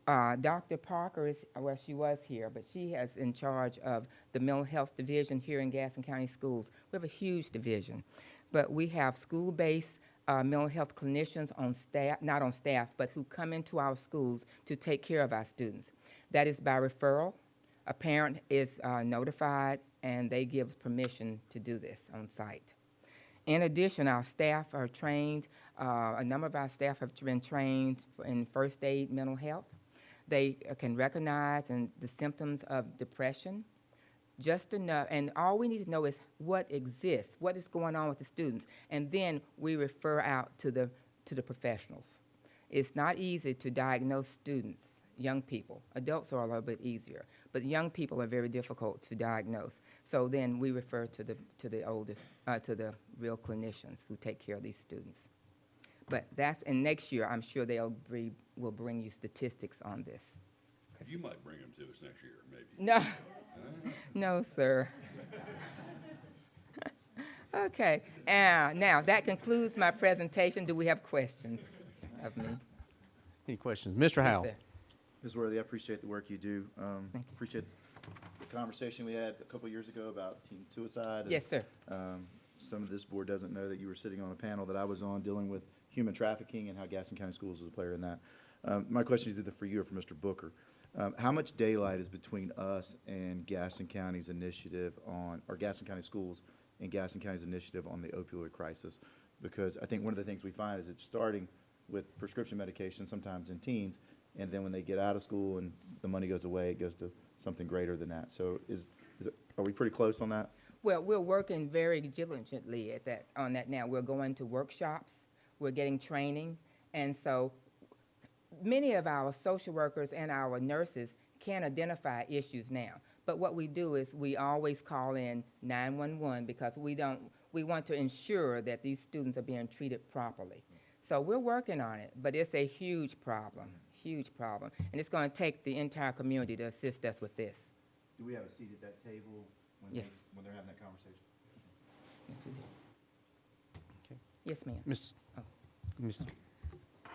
Dr. Parker is, well, she was here, but she is in charge of the mental health division here in Gaston County Schools. We have a huge division, but we have school-based mental health clinicians on staff, not on staff, but who come into our schools to take care of our students. That is by referral. A parent is notified, and they give permission to do this on site. In addition, our staff are trained, a number of our staff have been trained in first aid mental health. They can recognize the symptoms of depression, just enough, and all we need to know is what exists, what is going on with the students, and then we refer out to the professionals. It's not easy to diagnose students, young people. Adults are a little bit easier, but young people are very difficult to diagnose. So then we refer to the real clinicians who take care of these students. But and next year, I'm sure will bring you statistics on this. You might bring them to us next year, maybe. No, no, sir. Okay, now that concludes my presentation. Do we have questions of me? Any questions? Mr. Howell. Yes, sir. Ms. Worthy, I appreciate the work you do. Appreciate the conversation we had a couple years ago about teen suicide. Yes, sir. Some of this board doesn't know that you were sitting on a panel that I was on dealing with human trafficking and how Gaston County Schools is a player in that. My question is either for you or for Mr. Booker. How much daylight is between us and Gaston County's initiative on, or Gaston County Schools and Gaston County's initiative on the opioid crisis? Because I think one of the things we find is it's starting with prescription medication, sometimes in teens, and then when they get out of school and the money goes away, it goes to something greater than that. So are we pretty close on that? Well, we're working very diligently on that now. We're going to workshops, we're getting training, and so many of our social workers and our nurses can identify issues now. But what we do is we always call in 911 because we want to ensure that these students are being treated properly. So we're working on it, but it's a huge problem, and it's going to take the entire community to assist us with this. do we have a seat at that table when Yes. when they're having that conversation? Yes, we do. Okay. Yes, ma'am. Ms.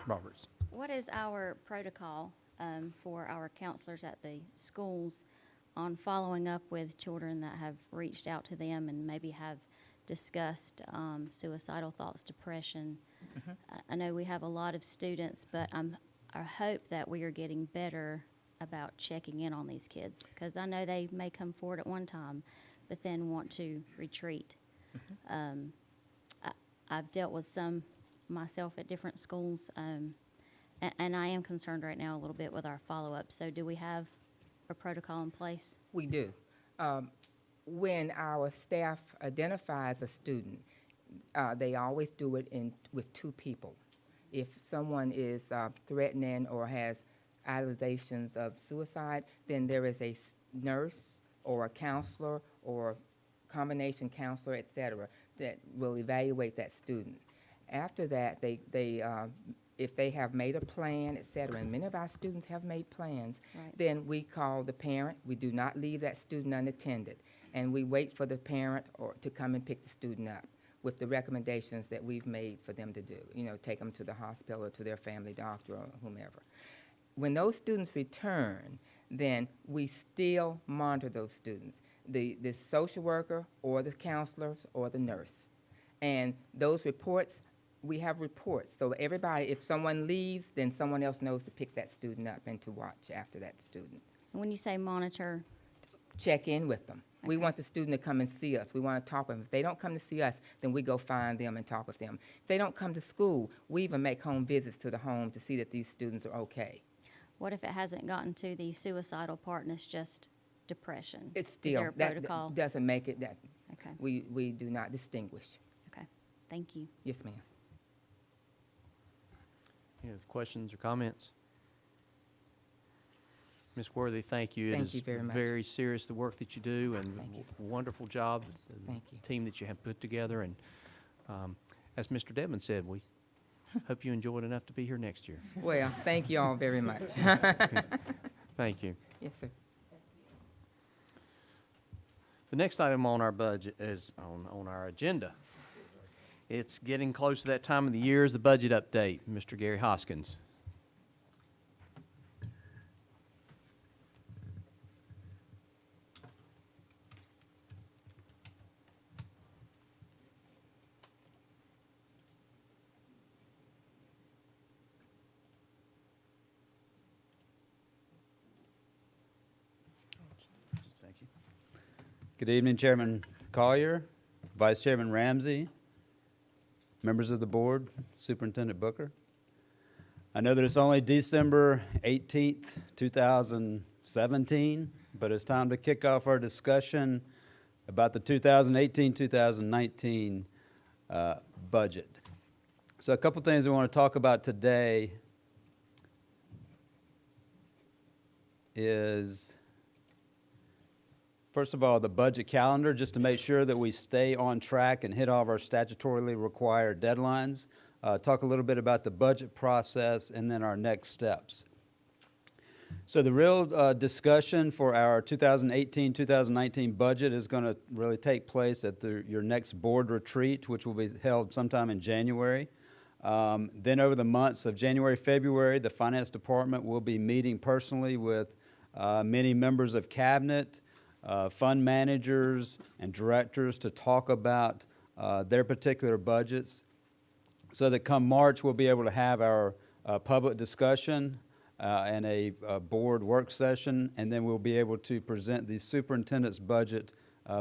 Roberts. What is our protocol for our counselors at the schools on following up with children that have reached out to them and maybe have discussed suicidal thoughts, depression? I know we have a lot of students, but I hope that we are getting better about checking in on these kids, because I know they may come forward at one time, but then want to retreat. I've dealt with some myself at different schools, and I am concerned right now a little bit with our follow-up. So do we have a protocol in place? We do. When our staff identifies a student, they always do it with two people. If someone is threatening or has ideations of suicide, then there is a nurse or a counselor or combination counselor, et cetera, that will evaluate that student. After that, if they have made a plan, et cetera, and many of our students have made plans, Right. then we call the parent. We do not leave that student unattended, and we wait for the parent to come and pick the student up with the recommendations that we've made for them to do. Take them to the hospital or to their family doctor or whomever. When those students return, then we still monitor those students, the social worker or the counselors or the nurse. And those reports, we have reports. So everybody, if someone leaves, then someone else knows to pick that student up and to watch after that student. And when you say monitor, Check in with them. We want the student to come and see us. We want to talk with them. If they don't come to see us, then we go find them and talk with them. If they don't come to school, we even make home visits to the home to see that these students are okay. what if it hasn't gotten to the suicidal part and it's just depression? It's Is there still, a that protocol? doesn't make it that. Okay. We do not distinguish. Okay, thank you. Yes, ma'am. Any other questions or comments? Ms. Worthy, thank you. Thank you very much. It is very serious, the work that you do, and Thank you. wonderful job, the Thank you. team that you have put together. And as Mr. Devon said, we hope you enjoy it enough to be here next year. Well, thank you all very much. Thank you. Yes, sir. The next item on our budget is on our agenda. It's getting close to that time of the year, is the budget update. Mr. Gary Hoskins. Thank you. Good evening, Chairman Collier, Vice Chairman Ramsey, members of the board, Superintendent Booker. I know that it's only December 18th, 2017, but it's time to kick off our discussion about the 2018-2019 budget. So a couple things we want to talk about today is, first of all, the budget calendar, just to make sure that we stay on track and hit all of our statutorily required deadlines. Talk a little bit about the budget process and then our next steps. So the real discussion for our 2018-2019 budget is going to really take place at your next board retreat, which will be held sometime in January. Then over the months of January, February, the Finance Department will be meeting personally with many members of Cabinet, fund managers, and directors to talk about their particular budgets, so that come March, we'll be able to have our public discussion and a board work session, and then we'll be able to present the superintendent's budget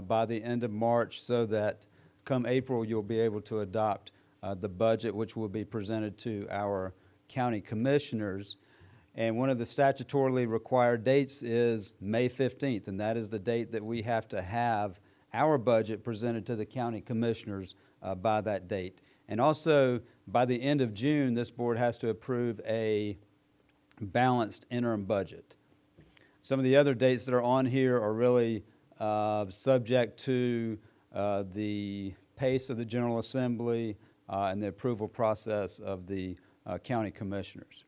by the end of March, so that come April, you'll be able to adopt the budget, which will be presented to our county commissioners. And one of the statutorily required dates is May 15th, and that is the date that we have to have our budget presented to the county commissioners by that date. And also, by the end of June, this board has to approve a balanced interim budget. Some of the other dates that are on here are really subject to the pace of the General Assembly and the approval process of the county commissioners.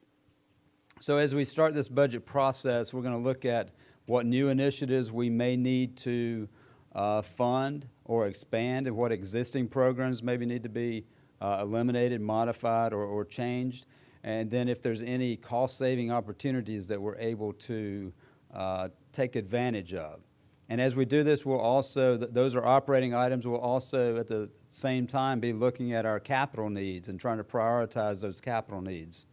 So as we start this budget process, we're going to look at what new initiatives we may need to fund or expand, and what existing programs maybe need to be eliminated, modified, or changed. And then if there's any cost-saving opportunities that we're able to take advantage of. And as we do this, we'll also, those are operating items, we'll also at the same time be looking at our capital needs and trying to prioritize those capital needs.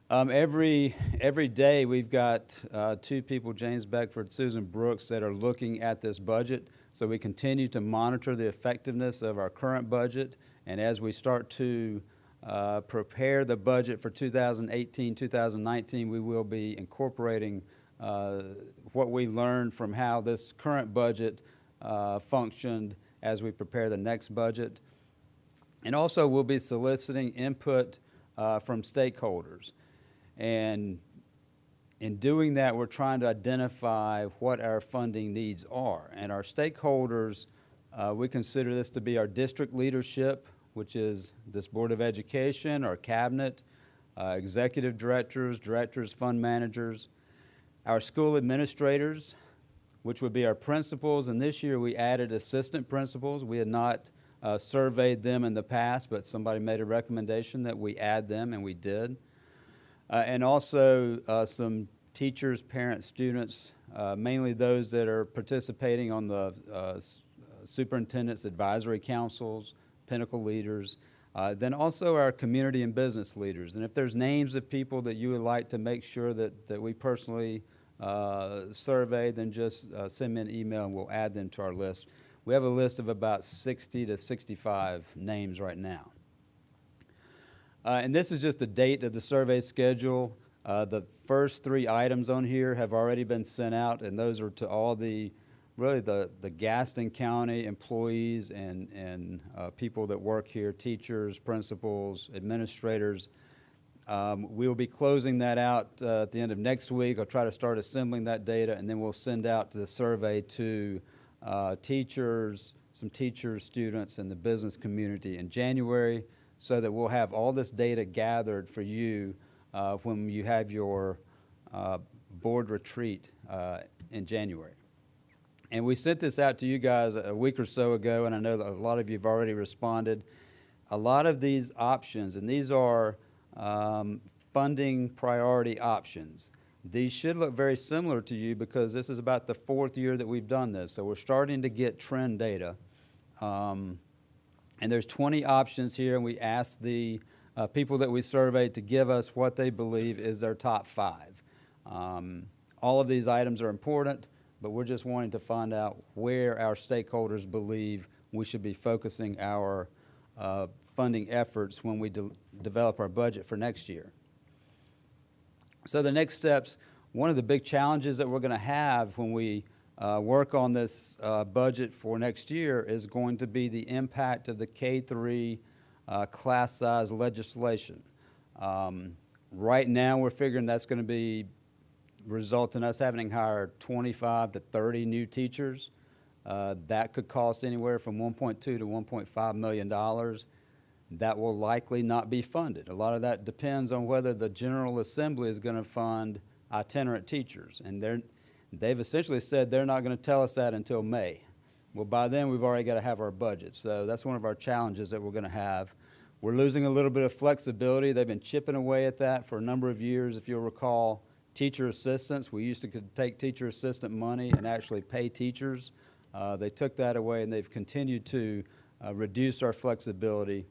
Every day we've got two people, James Beckford, Susan Brooks, that are looking at this budget. So we continue to monitor the effectiveness of our current budget. And as we start to prepare the budget for 2018, 2019, we will be incorporating what we learned from how this current budget functioned as we prepare the next budget. And also we'll be soliciting input from stakeholders. And in doing that, we're trying to identify what our funding needs are. And our stakeholders, we consider this to be our district leadership, which is this Board of Education, our cabinet, executive directors, fund managers, our school administrators, which would be our principals. And this year we added assistant principals. We had not surveyed them in the past, but somebody made a recommendation that we add them, and we did. And also some teachers, parents, students, mainly those that are participating on the superintendent's advisory councils, Pinnacle leaders, then also our community and business leaders. And if there's names of people that you would like to make sure that we personally survey, then just send me an email and we'll add them to our list. We have a list of about 60 to 65 names right now. And this is just the date of the survey schedule. The first 3 items on here have already been sent out, and those are to all the Gaston County employees and people that work here, teachers, principals, administrators. We will be closing that out at the end of next week. I'll try to start assembling that data, and then we'll send out the survey to teachers, some teachers, students, and the business community in January, so that we'll have all this data gathered for you when you have your board retreat in January. And we sent this out to you guys a week or so ago, and I know that a lot of you have already responded. A lot of these options, and these are funding priority options. These should look very similar to you because this is about the 4th year that we've done this. So we're starting to get trend data. And there's 20 options here, and we asked the people that we surveyed to give us what they believe is their top 5. All of these items are important, but we're just wanting to find out where our stakeholders believe we should be focusing our funding efforts when we develop our budget for next year. So the next steps, one of the big challenges that we're going to have when we work on this budget for next year is going to be the impact of the K-3 class size legislation. Right now we're figuring that's going to result in us having to hire 25 to 30 new teachers. That could cost anywhere from $1.2 to $1.5 million. That will likely not be funded. A lot of that depends on whether the General Assembly is going to fund itinerant teachers, and they've essentially said they're not going to tell us that until May. Well, by then we've already got to have our budget, so that's one of our challenges that we're going to have. We're losing a little bit of flexibility. They've been chipping away at that for a number of years. If you'll recall, teacher assistants, we used to take teacher assistant money and actually pay teachers. They took that away, and they've continued to reduce our flexibility.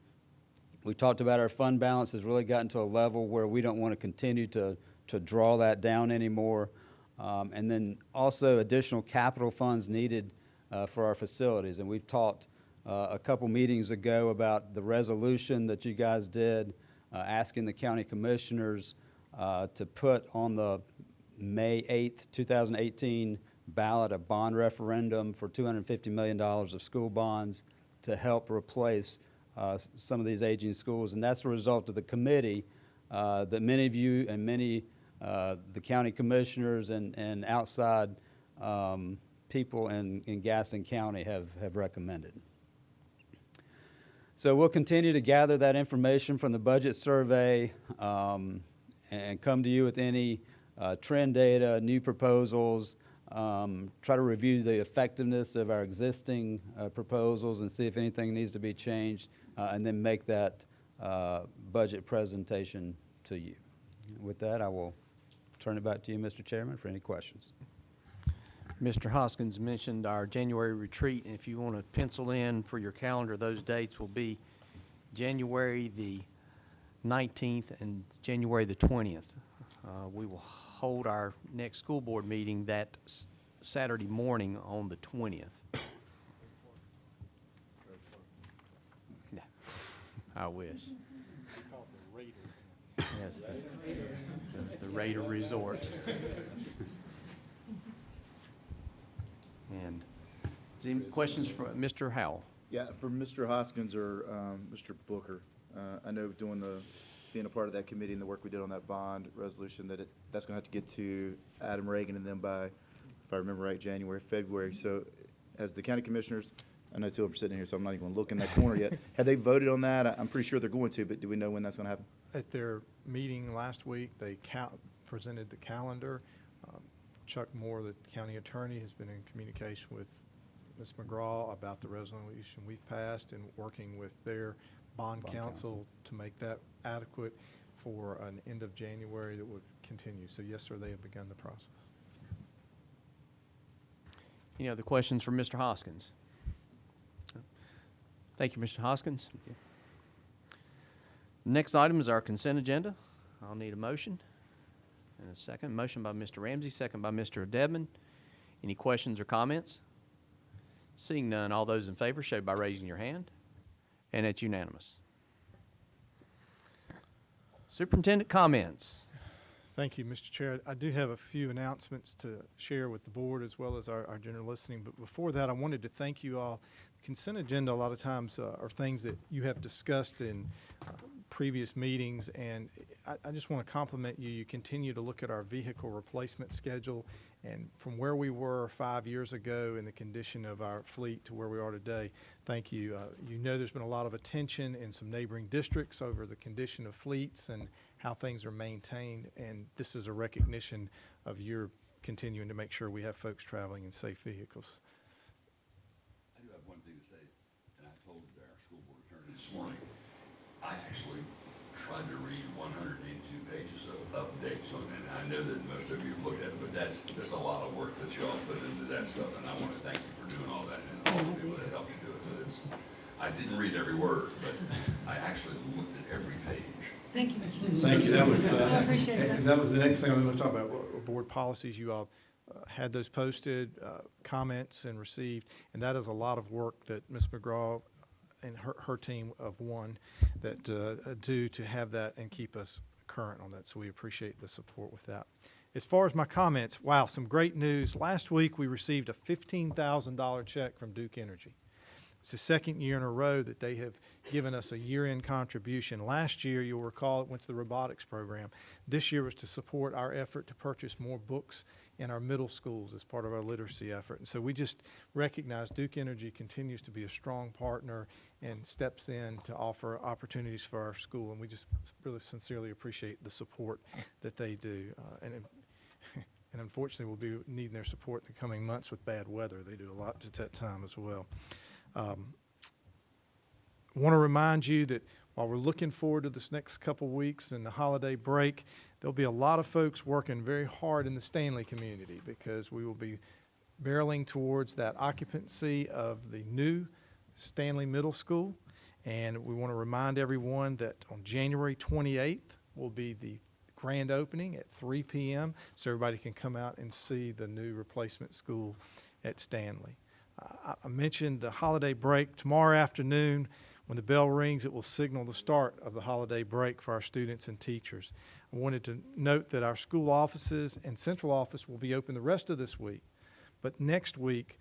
We talked about our fund balance has really gotten to a level where we don't want to continue to draw that down anymore. And then also additional capital funds needed for our facilities. And we've talked a couple meetings ago about the resolution that you guys did asking the county commissioners to put on the May 8th, 2018 ballot a bond referendum for $250 million of school bonds to help replace some of these aging schools. And that's a result of the committee that many of you and many the county commissioners and outside people in Gaston County have recommended. So we'll continue to gather that information from the budget survey and come to you with any trend data, new proposals, try to review the effectiveness of our existing proposals and see if anything needs to be changed, and then make that budget presentation to you. With that, I will turn it back to you, Mr. Chairman, for any questions. Mr. Hoskins mentioned our January retreat, and if you want to pencil in for your calendar, those dates will be January the 19th and January the 20th. We will hold our next school board meeting that Saturday morning on the 20th. Yeah, I wish. Yes, the Raider Resort. And is there any questions for Mr. Howell? Yeah, for Mr. Hoskins or Mr. Booker, I know being a part of that committee and the work we did on that bond resolution, that's going to have to get to Adam Reagan and them by, if I remember right, January, February. So as the county commissioners, I know two of them are sitting here, so I'm not even going to look in that corner yet. Have they voted on that? I'm pretty sure they're going to, but do we know when that's going to happen? At their meeting last week, they presented the calendar. Chuck Moore, the county attorney, has been in communication with Ms. McGraw about the resolution we've passed and working with their bond counsel to make that adequate for an end of January that would continue. So yes, sir, they have begun the process. Any other questions for Mr. Hoskins? Thank you, Mr. Hoskins. Next item is our consent agenda. I'll need a motion and a second. Motion by Mr. Ramsey, second by Mr. Dedman. Any questions or comments? Seeing none, all those in favor show by raising your hand, and it's unanimous. Superintendent comments. Thank you, Mr. Chair. I do have a few announcements to share with the board as well as our general listening. But before that, I wanted to thank you all. The consent agenda a lot of times are things that you have discussed in previous meetings, and I just want to compliment you. You continue to look at our vehicle replacement schedule, and from where we were 5 years ago in the condition of our fleet to where we are today, thank you. You know there's been a lot of attention in some neighboring districts over the condition of fleets and how things are maintained, and this is a recognition of your continuing to make sure we have folks traveling in safe vehicles. I do have one thing to say, and I told our school board attorney this morning. I actually tried to read 182 pages of updates on it, and I know that most of you have looked at it, but that's a lot of work that y'all put into that stuff, and I want to thank you for doing all that and all the people that helped you do it. But I didn't read every word, but I actually looked at every page. Thank you, Mr. Booker. Thank you. That was, I appreciate that. that was the next thing I was going to talk about, board policies. You all had those posted, comments and received, and that is a lot of work that Ms. McGraw and her team of one that do to have that and keep us current on that. So we appreciate the support with that. As far as my comments, wow, some great news. Last week we received a $15,000 check from Duke Energy. It's the second year in a row that they have given us a year-end contribution. Last year, you'll recall, it went to the robotics program. This year was to support our effort to purchase more books in our middle schools as part of our literacy effort. And so we just recognize Duke Energy continues to be a strong partner and steps in to offer opportunities for our school. And we just really sincerely appreciate the support that they do. And unfortunately, we'll be needing their support in the coming months with bad weather. They do a lot at that time as well. Want to remind you that while we're looking forward to this next couple weeks and the holiday break, there'll be a lot of folks working very hard in the Stanley community because we will be barreling towards that occupancy of the new Stanley Middle School. And we want to remind everyone that on January 28th will be the grand opening at 3 p.m. so everybody can come out and see the new replacement school at Stanley. I mentioned the holiday break. Tomorrow afternoon, when the bell rings, it will signal the start of the holiday break for our students and teachers. I wanted to note that our school offices and central office will be open the rest of this week, but next week,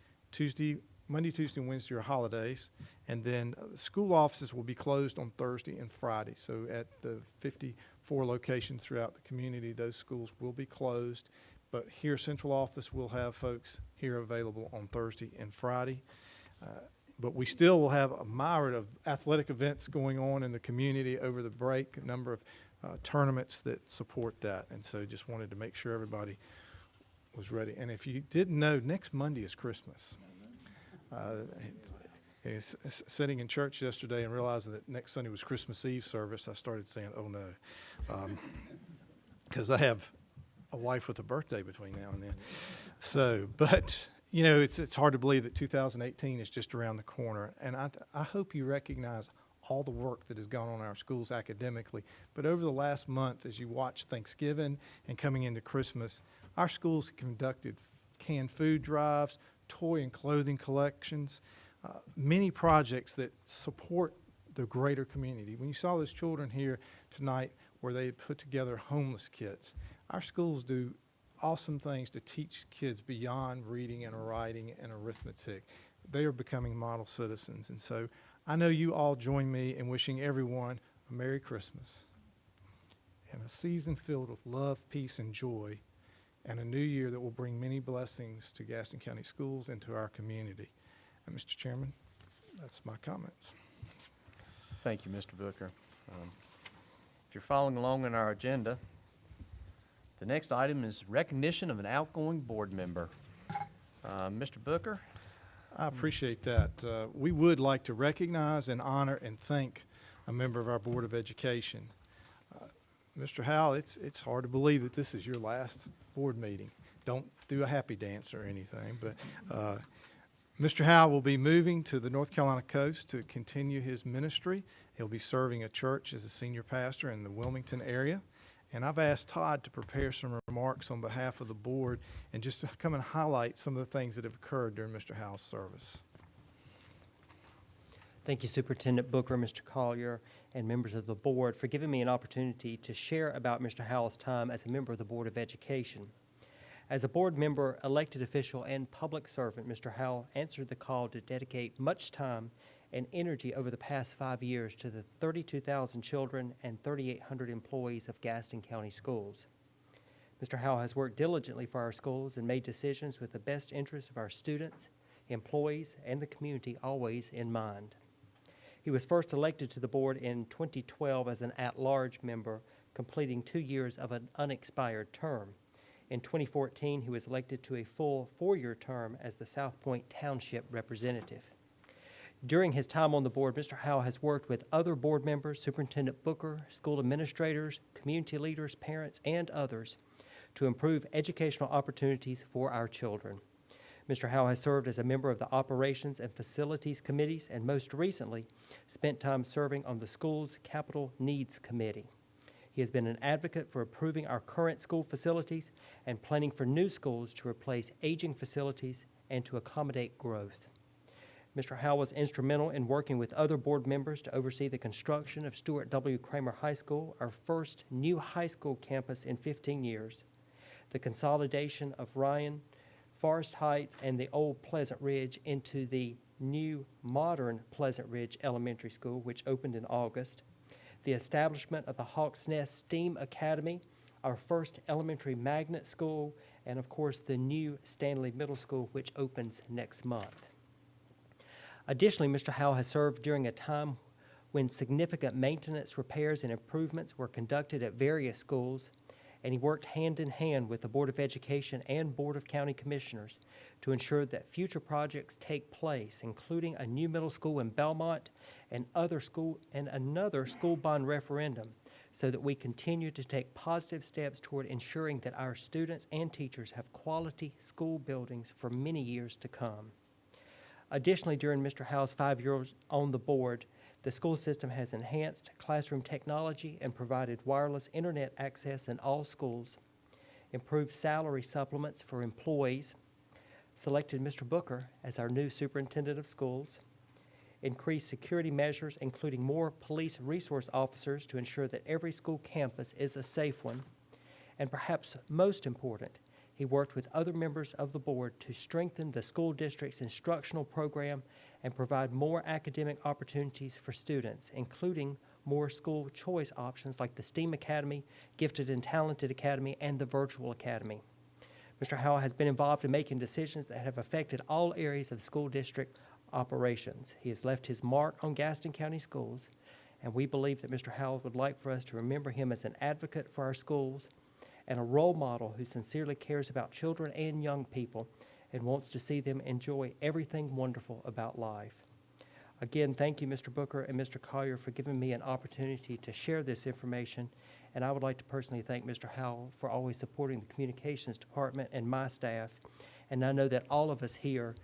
Monday, Tuesday, and Wednesday are holidays, and then the school offices will be closed on Thursday and Friday. So at the 54 locations throughout the community, those schools will be closed. But here, central office will have folks here available on Thursday and Friday. But we still will have a myriad of athletic events going on in the community over the break. A number of tournaments that support that. And so just wanted to make sure everybody was ready. And if you didn't know, next Monday is Christmas. Sitting in church yesterday and realizing that next Sunday was Christmas Eve service, I started saying, oh no, because I have a wife with a birthday between now and then. So, but, you know, it's hard to believe that 2018 is just around the corner. And I hope you recognize all the work that has gone on in our schools academically. But over the last month, as you watch Thanksgiving and coming into Christmas, our schools conducted canned food drives, toy and clothing collections, many projects that support the greater community. When you saw those children here tonight where they put together homeless kits, our schools do awesome things to teach kids beyond reading and writing and arithmetic. They are becoming model citizens. And so I know you all join me in wishing everyone a Merry Christmas and a season filled with love, peace, and joy, and a new year that will bring many blessings to Gaston County Schools and to our community. And Mr. Chairman, that's my comments. Thank you, Mr. Booker. If you're following along in our agenda, the next item is recognition of an outgoing board member. Mr. Booker? I appreciate that. We would like to recognize and honor and thank a member of our Board of Education. Mr. Howell, it's hard to believe that this is your last board meeting. Don't do a happy dance or anything, but Mr. Howell will be moving to the North Carolina coast to continue his ministry. He'll be serving a church as a senior pastor in the Wilmington area. And I've asked Todd to prepare some remarks on behalf of the board and just to come and highlight some of the things that have occurred during Mr. Howell's service. Thank you, Superintendent Booker, Mr. Collier, and members of the board for giving me an opportunity to share about Mr. Howell's time as a member of the Board of Education. As a board member, elected official, and public servant, Mr. Howell answered the call to dedicate much time and energy over the past 5 years to the 32,000 children and 3,800 employees of Gaston County Schools. Mr. Howell has worked diligently for our schools and made decisions with the best interests of our students, employees, and the community always in mind. He was first elected to the board in 2012 as an at-large member, completing 2 years of an unexpired term. In 2014, he was elected to a full 4-year term as the South Point Township representative. During his time on the board, Mr. Howell has worked with other board members, Superintendent Booker, school administrators, community leaders, parents, and others to improve educational opportunities for our children. Mr. Howell has served as a member of the Operations and Facilities Committees and most recently spent time serving on the school's Capital Needs Committee. He has been an advocate for improving our current school facilities and planning for new schools to replace aging facilities and to accommodate growth. Mr. Howell was instrumental in working with other board members to oversee the construction of Stuart W. Kramer High School, our first new high school campus in 15 years, the consolidation of Ryan, Forest Heights, and the old Pleasant Ridge into the new modern Pleasant Ridge Elementary School, which opened in August, the establishment of the Hawks Nest STEAM Academy, our first elementary magnet school, and of course the new Stanley Middle School, which opens next month. Additionally, Mr. Howell has served during a time when significant maintenance, repairs, and improvements were conducted at various schools, and he worked hand in hand with the Board of Education and Board of County Commissioners to ensure that future projects take place, including a new middle school in Belmont and another school bond referendum, so that we continue to take positive steps toward ensuring that our students and teachers have quality school buildings for many years to come. Additionally, during Mr. Howell's 5 years on the board, the school system has enhanced classroom technology and provided wireless internet access in all schools, improved salary supplements for employees, selected Mr. Booker as our new superintendent of schools, increased security measures, including more police resource officers to ensure that every school campus is a safe one, and perhaps most important, he worked with other members of the board to strengthen the school district's instructional program and provide more academic opportunities for students, including more school choice options like the STEAM Academy, Gifted and Talented Academy, and the Virtual Academy. Mr. Howell has been involved in making decisions that have affected all areas of school district operations. He has left his mark on Gaston County Schools and we believe that Mr. Howell would like for us to remember him as an advocate for our schools and a role model who sincerely cares about children and young people and wants to see them enjoy everything wonderful about life. Again, thank you, Mr. Booker and Mr. Collier, for giving me an opportunity to share this information, and I would like to personally thank Mr. Howell for always supporting the Communications Department and my staff, and I know that all of us here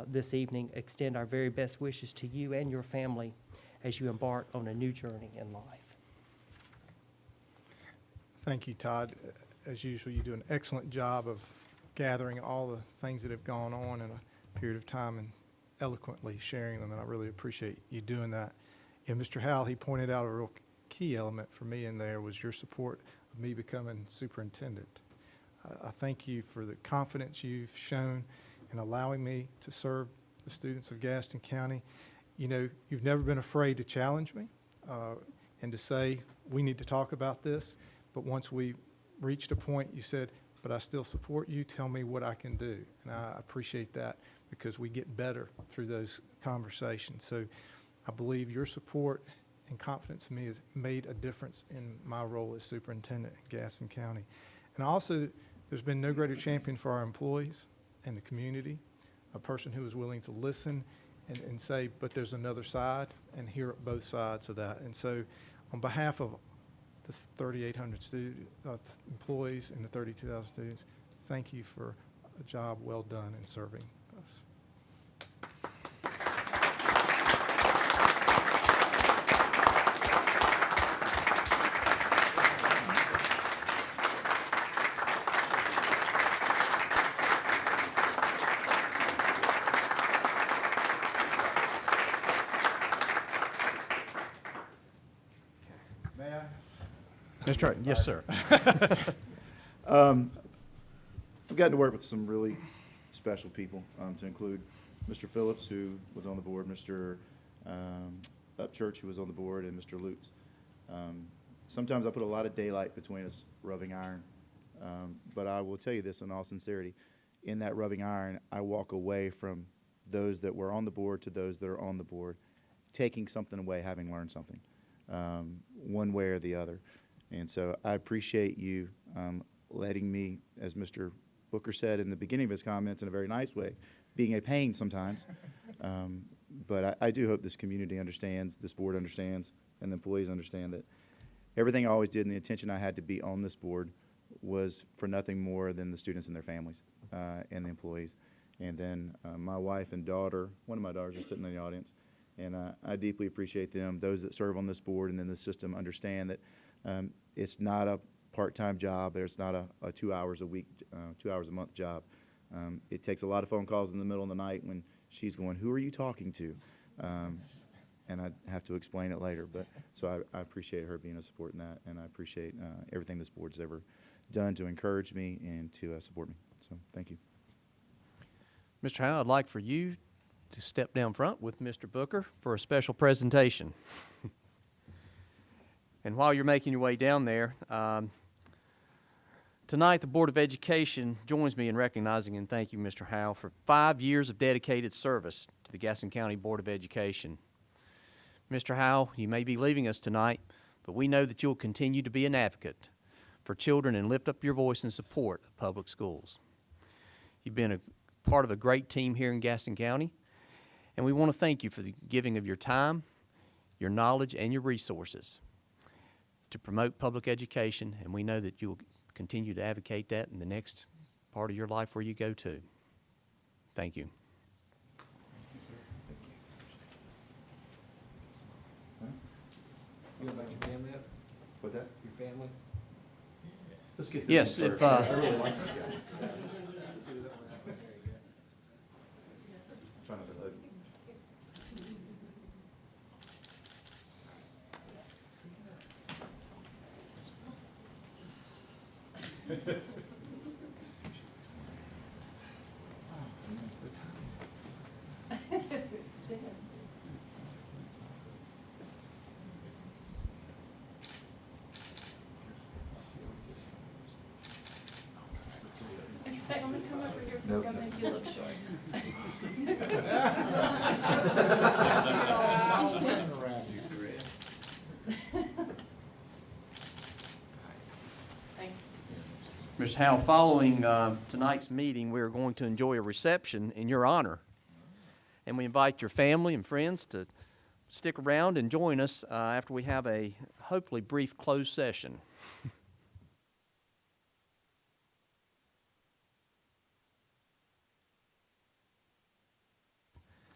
this evening extend our very best wishes to you and your family as you embark on a new journey in life. Thank you, Todd. As usual, you do an excellent job of gathering all the things that have gone on in a period of time and eloquently sharing them, and I really appreciate you doing that. And Mr. Howell, he pointed out a real key element for me in there was your support of me becoming superintendent. I thank you for the confidence you've shown in allowing me to serve the students of Gaston County. You know, you've never been afraid to challenge me and to say, we need to talk about this. But once we reached a point, you said, but I still support you. Tell me what I can do. And I appreciate that because we get better through those conversations. So I believe your support and confidence in me has made a difference in my role as superintendent in Gaston County. And also, there's been no greater champion for our employees and the community, a person who is willing to listen and say, but there's another side, and hear both sides of that. And so on behalf of the 3,800 employees and the 32,000 students, thank you for a job well done in serving us. May I? Mr. Hart, yes, sir. I've gotten to work with some really special people, to include Mr. Phillips, who was on the board, Mr. Upchurch, who was on the board, and Mr. Lutz. Sometimes I put a lot of daylight between us rubbing iron, but I will tell you this in all sincerity. In that rubbing iron, I walk away from those that were on the board to those that are on the board, taking something away, having learned something, one way or the other. And so I appreciate you letting me, as Mr. Booker said in the beginning of his comments in a very nice way, being a pain sometimes. But I do hope this community understands, this board understands, and the employees understand that everything I always did and the intention I had to be on this board was for nothing more than the students and their families and the employees. And then my wife and daughter, one of my daughters is sitting in the audience, and I deeply appreciate them. Those that serve on this board and in the system understand that it's not a part-time job, or it's not a 2 hours a week, 2 hours a month job. It takes a lot of phone calls in the middle of the night when she's going, who are you talking to? And I have to explain it later. But so I appreciate her being a support in that, and I appreciate everything this board's ever done to encourage me and to support me. So thank you. Mr. Howell, I'd like for you to step down front with Mr. Booker for a special presentation. And while you're making your way down there, tonight the Board of Education joins me in recognizing and thanking Mr. Howell for 5 years of dedicated service to the Gaston County Board of Education. Mr. Howell, you may be leaving us tonight, but we know that you'll continue to be an advocate for children and lift up your voice in support of public schools. You've been a part of a great team here in Gaston County, and we want to thank you for the giving of your time, your knowledge, and your resources to promote public education, and we know that you will continue to advocate that in the next part of your life where you go to. Thank you. You got your family up? What's that? Your family? Let's get Yes, this if, I really like this guy. Try not to hug. Hey, I'm gonna come over here so I'm gonna make you look short. Around you, Chris. Mr. Howell, following tonight's meeting, we are going to enjoy a reception in your honor. And we invite your family and friends to stick around and join us after we have a hopefully brief closed session.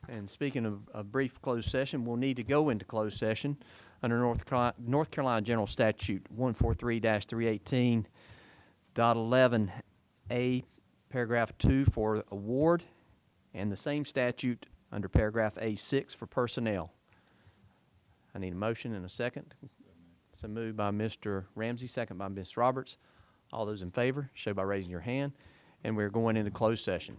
And speaking of a brief closed session, we'll need to go into closed session under North Carolina General Statute 143-318.11A, paragraph 2 for award, and the same statute under paragraph A6 for personnel. I need a motion and a second. So moved by Mr. Ramsey, second by Ms. Roberts. All those in favor, show by raising your hand. And we're going into closed session.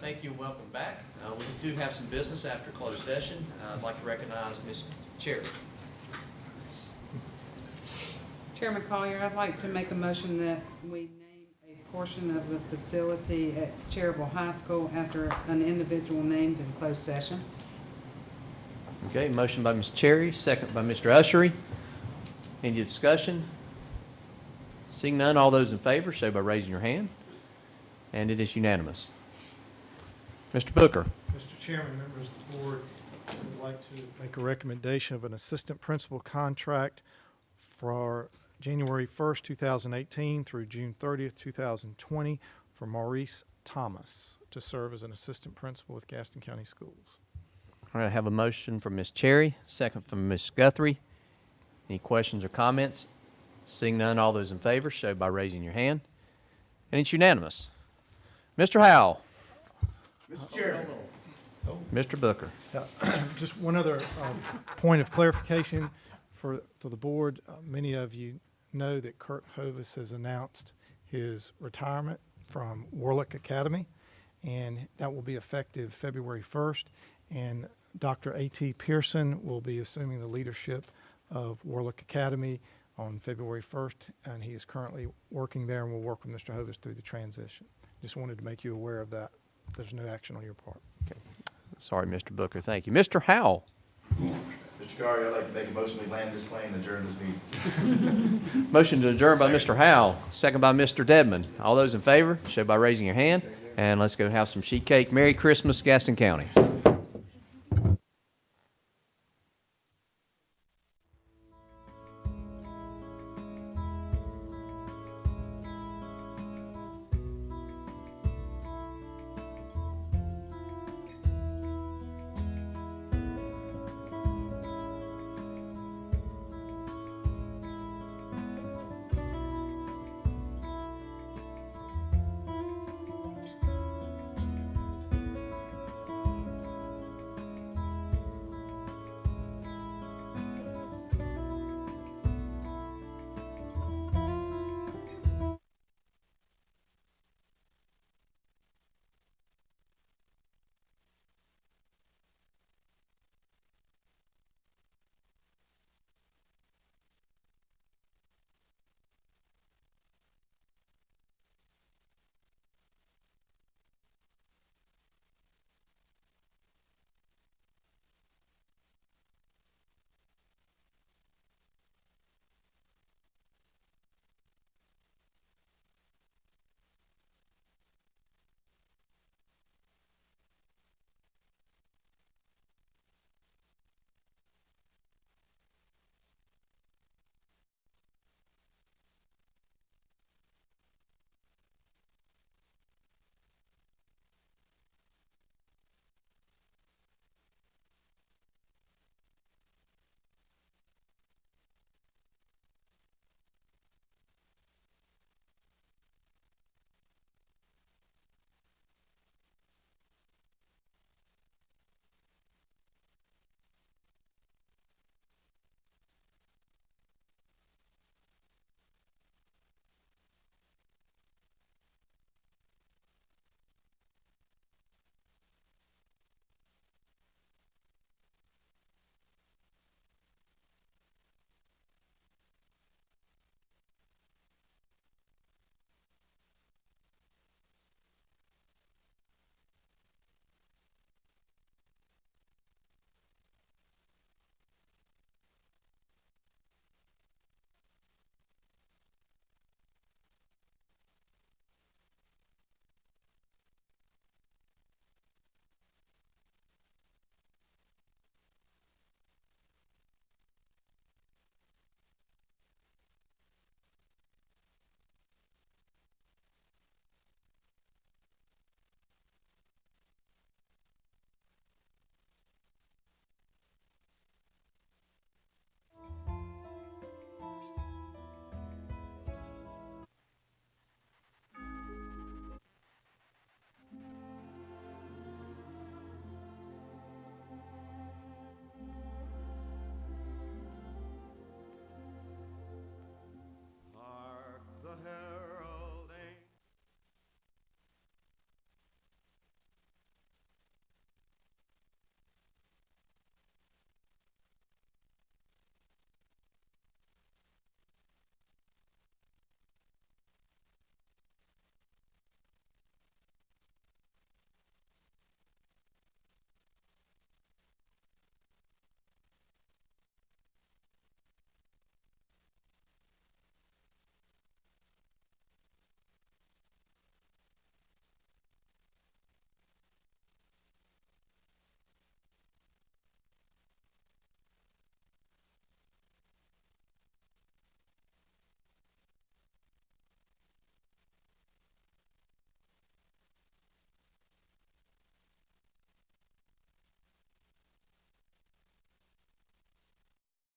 Thank you and welcome back. We do have some business after closed session. I'd like to recognize Ms. Cherry. Chairman Collier, I'd like to make a motion that we name a portion of the facility at Cherryville High School after an individual named in closed session. Okay, motion by Ms. Cherry, second by Mr. Ushery. Any discussion? Seeing none, all those in favor, show by raising your hand. And it is unanimous. Mr. Booker. Mr. Chairman, members of the board, I would like to make a recommendation of an assistant principal contract for January 1st, 2018 through June 30th, 2020 for Maurice Thomas to serve as an assistant principal with Gaston County Schools. All right, I have a motion from Ms. Cherry, second from Ms. Guthrie. Any questions or comments? Seeing none, all those in favor, show by raising your hand. And it's unanimous. Mr. Howell. Mr. Chairman. Mr. Booker. Just one other point of clarification for the board. Many of you know that Kurt Hovis has announced his retirement from Warlick Academy, and that will be effective February 1st. And Dr. A.T. Pearson will be assuming the leadership of Warlick Academy on February 1st, and he is currently working there and will work with Mr. Hovis through the transition. Just wanted to make you aware of that. There's no action on your part. Okay. Sorry, Mr. Booker. Thank you. Mr. Howell. Mr. Curry, I'd like to make a motion we land this plane and adjourn this meeting. Motion to adjourn by Mr. Howell, second by Mr. Dedman. All those in favor, show by raising your hand. And let's go have some sheet cake. Merry Christmas, Gaston County.